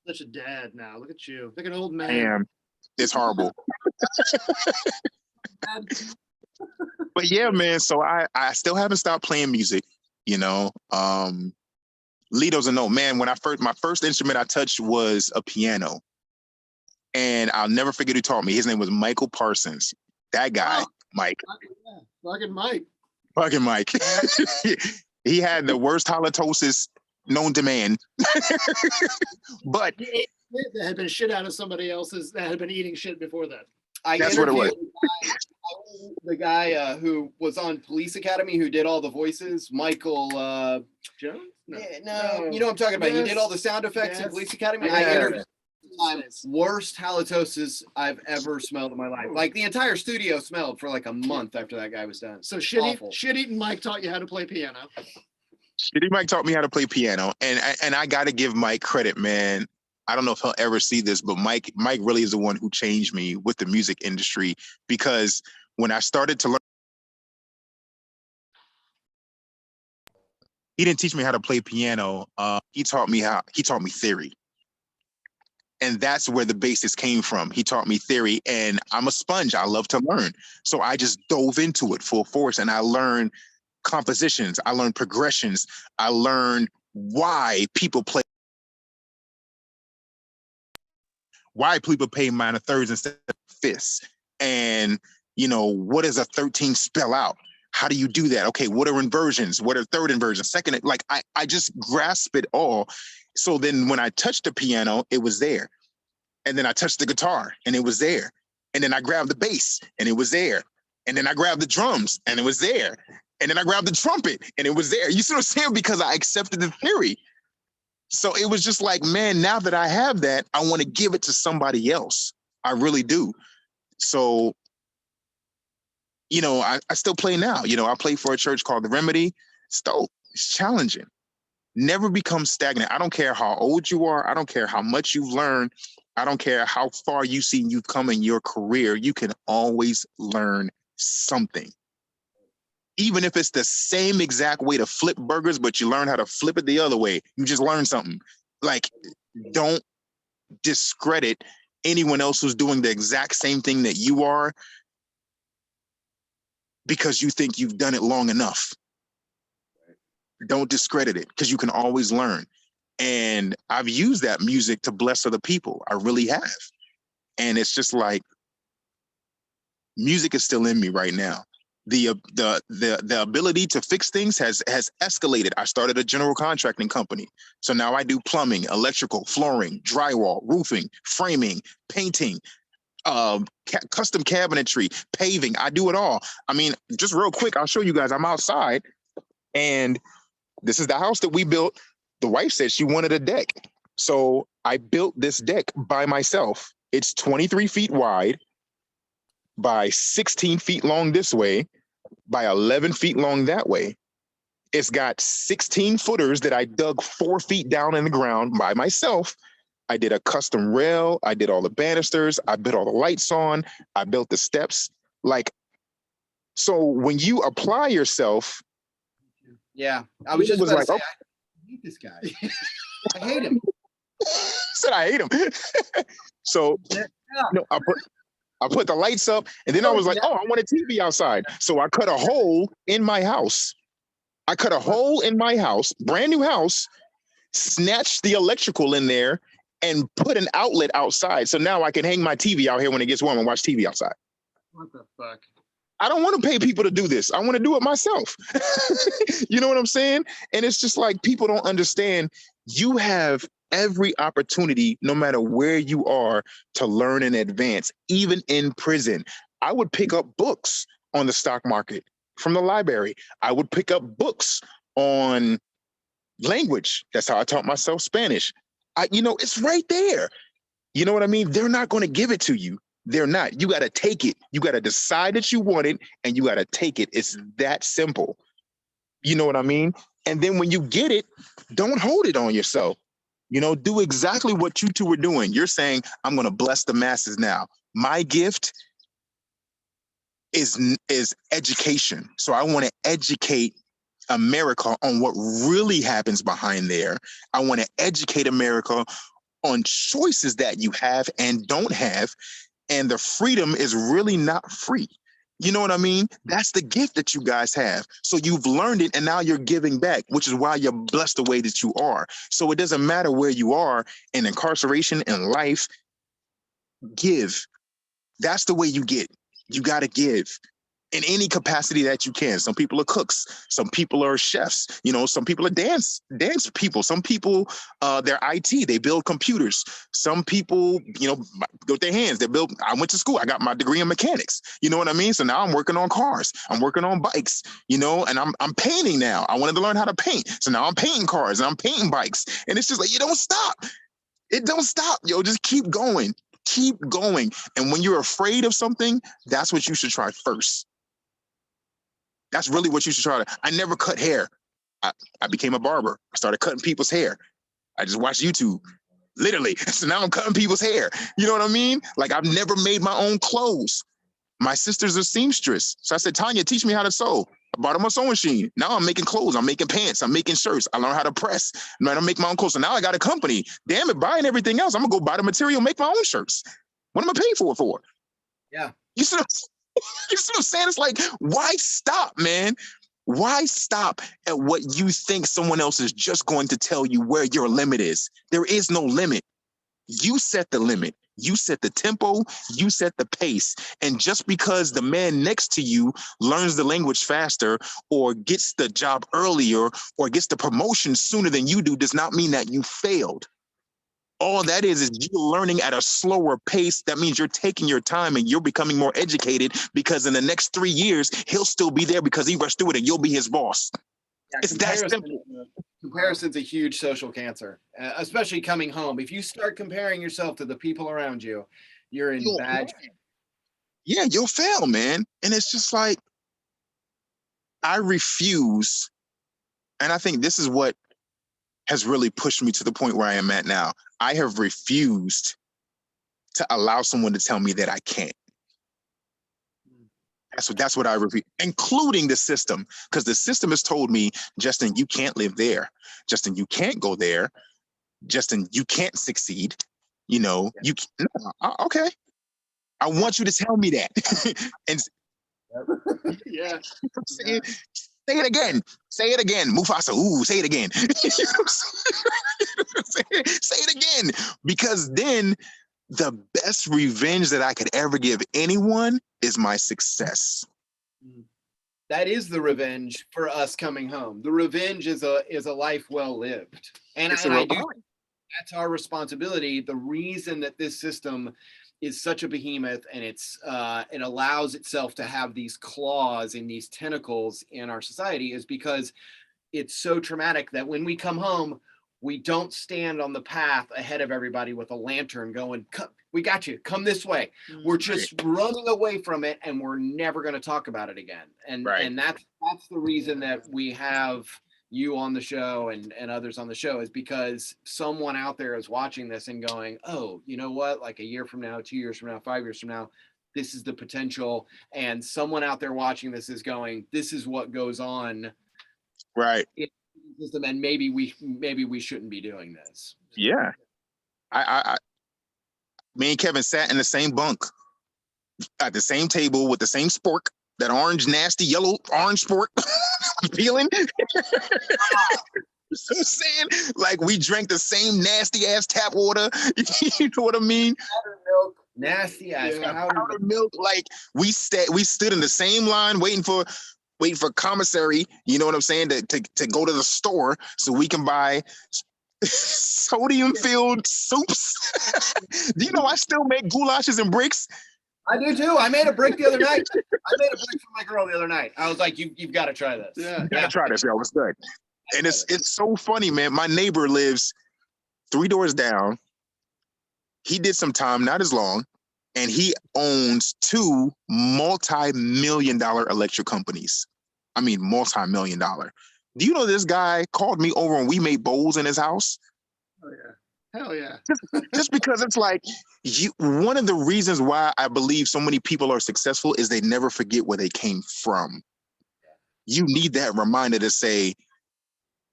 Such a dad now. Look at you. Like an old man. Damn, it's horrible. But yeah, man. So I still haven't stopped playing music. Lito's a no, man. When my first instrument I touched was a piano, and I'll never forget who taught me. His name was Michael Parsons. That guy, Mike. Fucking Mike. Fucking Mike. He had the worst halitosis known to man. But that had been shit out of somebody else's that had been eating shit before that. That's what it was. The guy who was on Police Academy who did all the voices, Michael Jones? No. You know what I'm talking about. Yes. He did all the sound effects in Police Academy. Yeah. I interviewed him. Worst halitosis I've ever smelled in my life. Like the entire studio smelled for like a month after that guy was done. So Awful. shit-eating Mike taught you how to play piano. Shitty Mike taught me how to play piano, and I got to give Mike credit, man. I don't know if he'll ever see this, but Mike really is the one who changed me with the music industry, because when I started to learn, he didn't teach me how to play piano. He taught me theory. And that's where the basis came from. He taught me theory, and I'm a sponge. I love to learn. So I just dove into it full force, and I learned compositions. I learned progressions. I learned why people play minor thirds instead of fifths. And, what does a 13 spell out? How do you do that? Okay, what are inversions? What are third inversions? Second, like I just grasp it all. So then when I touched the piano, it was there. And then I touched the guitar and it was there. And then I grabbed the bass and it was there. And then I grabbed the drums and it was there. And then I grabbed the trumpet and it was there. You see what I'm saying? Because I accepted the theory. So it was just like, man, now that I have that, I want to give it to somebody else. I really do. So, I still play now. I play for a church called The Remedy. It's dope. It's challenging. Never become stagnant. I don't care how old you are. I don't care how much you've learned. I don't care how far you've come in your career. You can always learn something. Even if it's the same exact way to flip burgers, but you learn how to flip it the other way. You just learn something. Like, don't discredit anyone else who's doing the exact same thing that you are because you think you've done it long enough. Don't discredit it, because you can always learn. And I've used that music to bless other people. I really have. And it's just like, music is still in me right now. The ability to fix things has escalated. I started a general contracting company. So now I do plumbing, electrical, flooring, drywall, roofing, framing, painting, custom cabinetry, paving. I do it all. I mean, just real quick, I'll show you guys. I'm outside, and this is the house that we built. The wife said she wanted a deck. So I built this deck by myself. It's 23 feet wide by 16 feet long this way by 11 feet long that way. It's got 16 footers that I dug 4 feet down in the ground by myself. I did a custom rail. I did all the banisters. I built all the lights on. I built the steps. Like, so when you apply yourself, Yeah, I was it just was about like, to say, oh, I hate this guy. I hate him. said I hate him. So, Yeah. I put the lights up, and then I was like, oh, I want a TV outside. So I cut a hole in my house. I cut a hole in my house, brand new house, snatched the electrical in there, and put an outlet outside. So now I can hang my TV out here when it gets warm and watch TV outside. What the fuck? I don't want to pay people to do this. I want to do it myself. You know what I'm saying? And it's just like people don't understand. You have every opportunity, no matter where you are, to learn and advance, even in prison. I would pick up books on the stock market from the library. I would pick up books on language. That's how I taught myself Spanish. It's right there. You know what I mean? They're not going to give it to you. They're not. You got to take it. You got to decide that you want it, and you got to take it. It's that simple. You know what I mean? And then when you get it, don't hold it on yourself. Do exactly what you two are doing. You're saying, I'm going to bless the masses now. My gift is education. So I want to educate America on what really happens behind there. I want to educate America on choices that you have and don't have. And the freedom is really not free. You know what I mean? That's the gift that you guys have. So you've learned it, and now you're giving back, which is why you're blessed the way that you are. So it doesn't matter where you are in incarceration, in life, give. That's the way you get. You got to give in any capacity that you can. Some people are cooks. Some people are chefs. Some people are dance people. Some people, they're IT. They build computers. Some people, with their hands. I went to school. I got my degree in mechanics. You know what I mean? So now I'm working on cars. I'm working on bikes. And I'm painting now. I wanted to learn how to paint. So now I'm painting cars and I'm painting bikes. And it's just like, you don't stop. It don't stop. Just keep going. Keep going. And when you're afraid of something, that's what you should try first. That's really what you should try to. I never cut hair. I became a barber. I started cutting people's hair. I just watched YouTube, literally. So now I'm cutting people's hair. You know what I mean? Like, I've never made my own clothes. My sister's a seamstress. So I said, Tanya, teach me how to sew. I bought him a sewing machine. Now I'm making clothes. I'm making pants. I'm making shirts. I learned how to press. I make my own clothes. So now I got a company. Damn it, buying everything else. I'm going to go buy the material, make my own shirts. What am I paying for it for? Yeah. You see what I'm saying? It's like, why stop, man? Why stop at what you think someone else is just going to tell you where your limit is? There is no limit. You set the limit. You set the tempo. You set the pace. And just because the man next to you learns the language faster or gets the job earlier or gets the promotion sooner than you do does not mean that you failed. All that is you're learning at a slower pace. That means you're taking your time and you're becoming more educated, because in the next 3 years, he'll still be there because he rushed through it and you'll be his boss. Yeah, It's that simple. Comparison's a huge social cancer, especially coming home. If you start comparing yourself to the people around you, you're in bad shape. Yeah, you'll fail, man. And it's just like, I refuse. And I think this is what has really pushed me to the point where I am at now. I have refused to allow someone to tell me that I can't. That's what I refuse, including the system, because the system has told me, Justin, you can't live there. Justin, you can't go there. Justin, you can't succeed. No, okay. I want you to tell me that. And Yeah. say it again. Say it again. Mufasa. Ooh, say it again. Say it again. Because then the best revenge that I could ever give anyone is my success. That is the revenge for us coming home. The revenge is a life well lived. And I do, that's our responsibility. The reason that this system is such a behemoth, and it allows itself to have these claws and these tentacles in our society, is because it's so traumatic that when we come home, we don't stand on the path ahead of everybody with a lantern going, we got you, come this way. We're just running away from it, and we're never going to talk about it again. And that's the reason that we have you on the show and others on the show, is because someone out there is watching this and going, oh, you know what, like a year from now, 2 years from now, 5 years from now, this is the potential. And someone out there watching this is going, this is what goes on. Right. And maybe we shouldn't be doing this. Yeah. Me and Kevin sat in the same bunk at the same table with the same spork, that orange, nasty, yellow orange spork peeling. So I'm saying, like, we drank the same nasty ass tap water. You know what I mean? Powdered milk, nasty ass powdered milk. Like, we stood in the same line waiting for commissary. You know what I'm saying? To go to the store so we can buy sodium-filled soups. Do you know I still make goulashes and bricks? I do too. I made a brick the other night. I made a brick for my girl the other night. I was like, you've got to try this. Yeah. You gotta try this, yo. It's good. And it's so funny, man. My neighbor lives 3 doors down. He did some time, not as long, and he owns 2 multi-million-dollar electric companies. I mean, multi-million-dollar. Do you know this guy called me over and we made bowls in his house? Oh yeah. Hell yeah. Just because it's like, one of the reasons why I believe so many people are successful is they never forget where they came from. You need that reminder to say,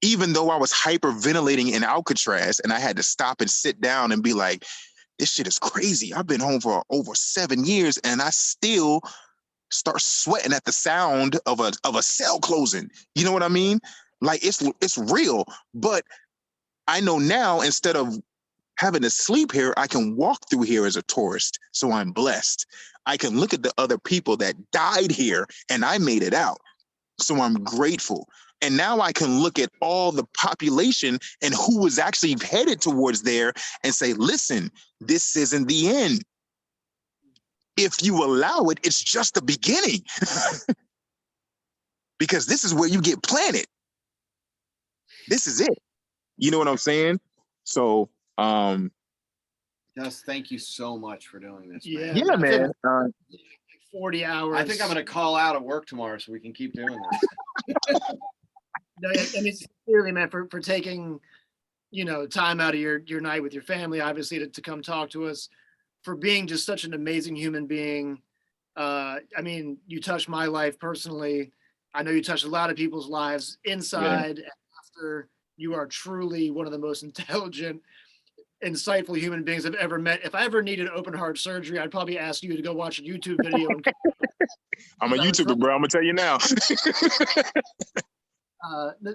even though I was hyperventilating in Alcatraz and I had to stop and sit down and be like, this shit is crazy. I've been home for over 7 years and I still start sweating at the sound of a cell closing. You know what I mean? Like, it's real. But I know now, instead of having to sleep here, I can walk through here as a tourist. So I'm blessed. I can look at the other people that died here and I made it out. So I'm grateful. And now I can look at all the population and who was actually headed towards there and say, listen, this isn't the end. If you allow it, it's just the beginning. Because this is where you get planted. This is it. You know what I'm saying? So, just thank you so much for doing this. Yeah, yeah, man. 40 hours. I think I'm going to call out of work tomorrow so we can keep doing this. No, I mean, sincerely, man, for taking, time out of your night with your family, obviously, to come talk to us, for being just such an amazing human being. I mean, you touched my life personally. I know you touched a lot of people's lives inside and after. You are truly one of the most intelligent, insightful human beings I've ever met. If I ever needed open heart surgery, I'd probably ask you to go watch a YouTube video. I'm a YouTuber, bro. I'm gonna tell you now.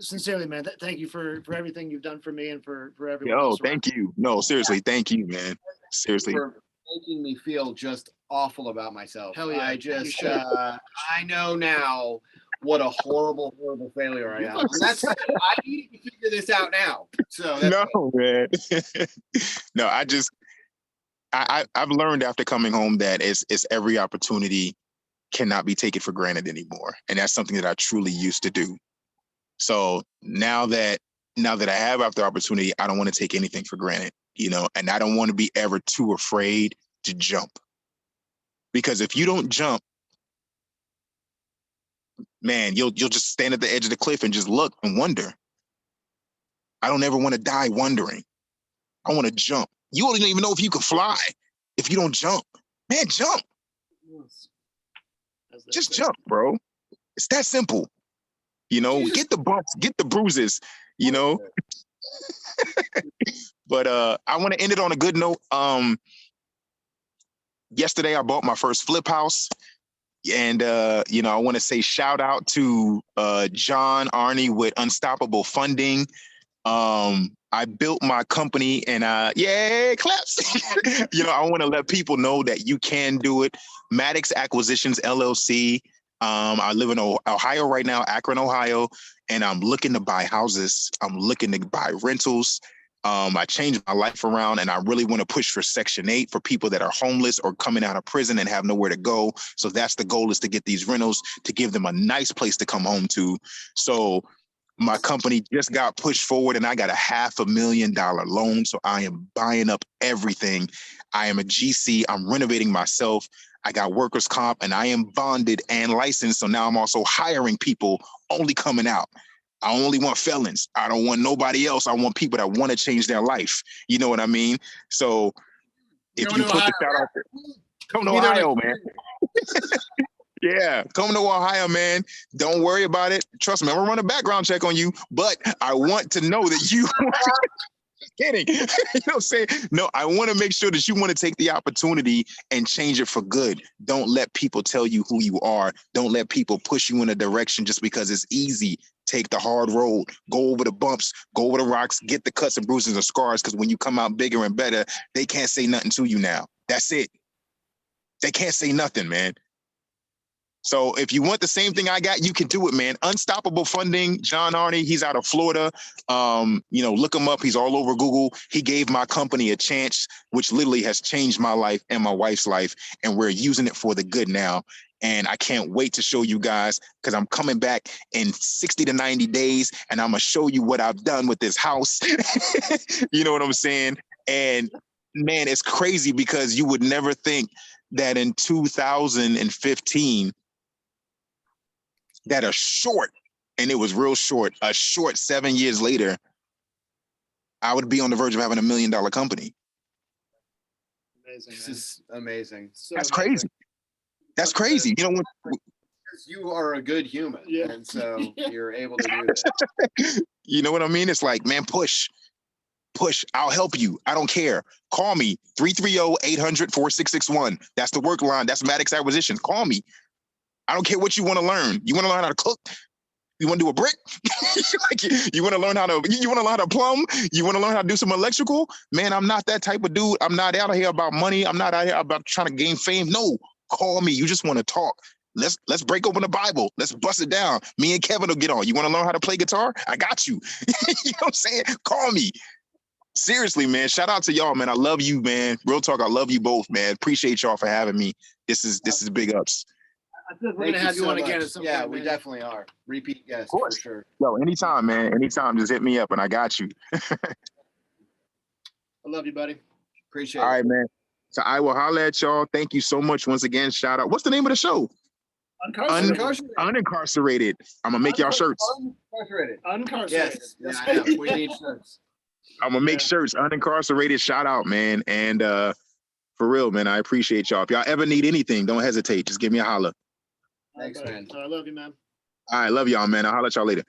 Sincerely, man, thank you for everything you've done for me and for everyone. Yo, thank you. No, seriously, thank you, man. Seriously. For making me feel just awful about myself. Hell yeah. I know now what a horrible failure I am. And I need to figure this out now. So no, man. No, I've learned after coming home that it's every opportunity cannot be taken for granted anymore. And that's something that I truly used to do. So now that I have the opportunity, I don't want to take anything for granted, and I don't want to be ever too afraid to jump. Because if you don't jump, man, you'll just stand at the edge of the cliff and just look and wonder. I don't ever want to die wondering. I want to jump. You don't even know if you can fly if you don't jump. Man, jump. Just jump, bro. It's that simple. Get the bumps, get the bruises, But I want to end it on a good note. Yesterday I bought my first flip house. And, I want to say shout out to John Arney with Unstoppable Funding. I built my company and yay, claps. I want to let people know that you can do it. Maddox Acquisitions, LLC. I live in Ohio right now, Akron, Ohio, and I'm looking to buy houses. I'm looking to buy rentals. I changed my life around and I really want to push for Section 8 for people that are homeless or coming out of prison and have nowhere to go. So that's the goal, is to get these rentals, to give them a nice place to come home to. So My company just got pushed forward and I got a $500,000 loan. So I am buying up everything. I am a GC. I'm renovating myself. I got workers' comp and I am bonded and licensed. So now I'm also hiring people only coming out. I only want felons. I don't want nobody else. I want people that want to change their life. You know what I mean? So if Going you to put the Ohio. shout out there, come to Be there Ohio, next man. Yeah, come to Ohio, man. Don't worry about it. Trust me, I'm gonna run a background check on you, but I want to know that you kidding. You know what I'm saying? No, I want to make sure that you want to take the opportunity and change it for good. Don't let people tell you who you are. Don't let people push you in a direction just because it's easy. Take the hard road, go over the bumps, go over the rocks, get the cuts and bruises and scars. Because when you come out bigger and better, they can't say nothing to you now. That's it. They can't say nothing, man. So if you want the same thing I got, you can do it, man. Unstoppable Funding, John Arney, he's out of Florida. Look him up. He's all over Google. He gave my company a chance, which literally has changed my life and my wife's life. And we're using it for the good now. And I can't wait to show you guys because I'm coming back in 60 to 90 days and I'm going to show you what I've done with this house. You know what I'm saying? And man, it's crazy because you would never think that in 2015, that a short 7 years later, I would be on the verge of having $1 million company. Amazing, This man. is amazing. So That's amazing. crazy. That's crazy. You know, Because you are a good human, Yeah. and so you're able to do this. you know what I mean? It's like, man, push. I'll help you. I don't care. Call me 330-800-4661. That's the work line. That's Maddox Acquisition. Call me. I don't care what you want to learn. You want to learn how to cook? You want to do a brick? you want to learn how to plumb? You want to learn how to do some electrical? Man, I'm not that type of dude. I'm not out here about money. I'm not out here about trying to gain fame. No, call me. You just want to talk. Let's break open the Bible. Let's bust it down. Me and Kevin will get on. You want to learn how to play guitar? I got you. You know what I'm saying? Call me. Seriously, man. Shout out to y'all, man. I love you, man. Real talk. I love you both, man. Appreciate y'all for having me. This is big ups. I feel like we're Thank gonna have you so on again much. at some Yeah, point, we man. definitely are. Repeat guest Of for course. sure. Yo, anytime, man. Anytime, just hit me up and I got you. I love you, buddy. Appreciate All it. right, man. So I will holler at y'all. Thank you so much once again. Shout out. What's the name of the show? Uncarcerated. Unincarcerated. I'm gonna make y'all shirts. Uncarcerated. Uncarcerated. Yes. Yeah, That's I know. right. We need shirts. I'm gonna make shirts. Unincarcerated. Shout out, man. And for real, man, I appreciate y'all. If y'all ever need anything, don't hesitate. Just give me a holler. Thanks, man. I love you, man. All right, love y'all, man. I'll holler at y'all later.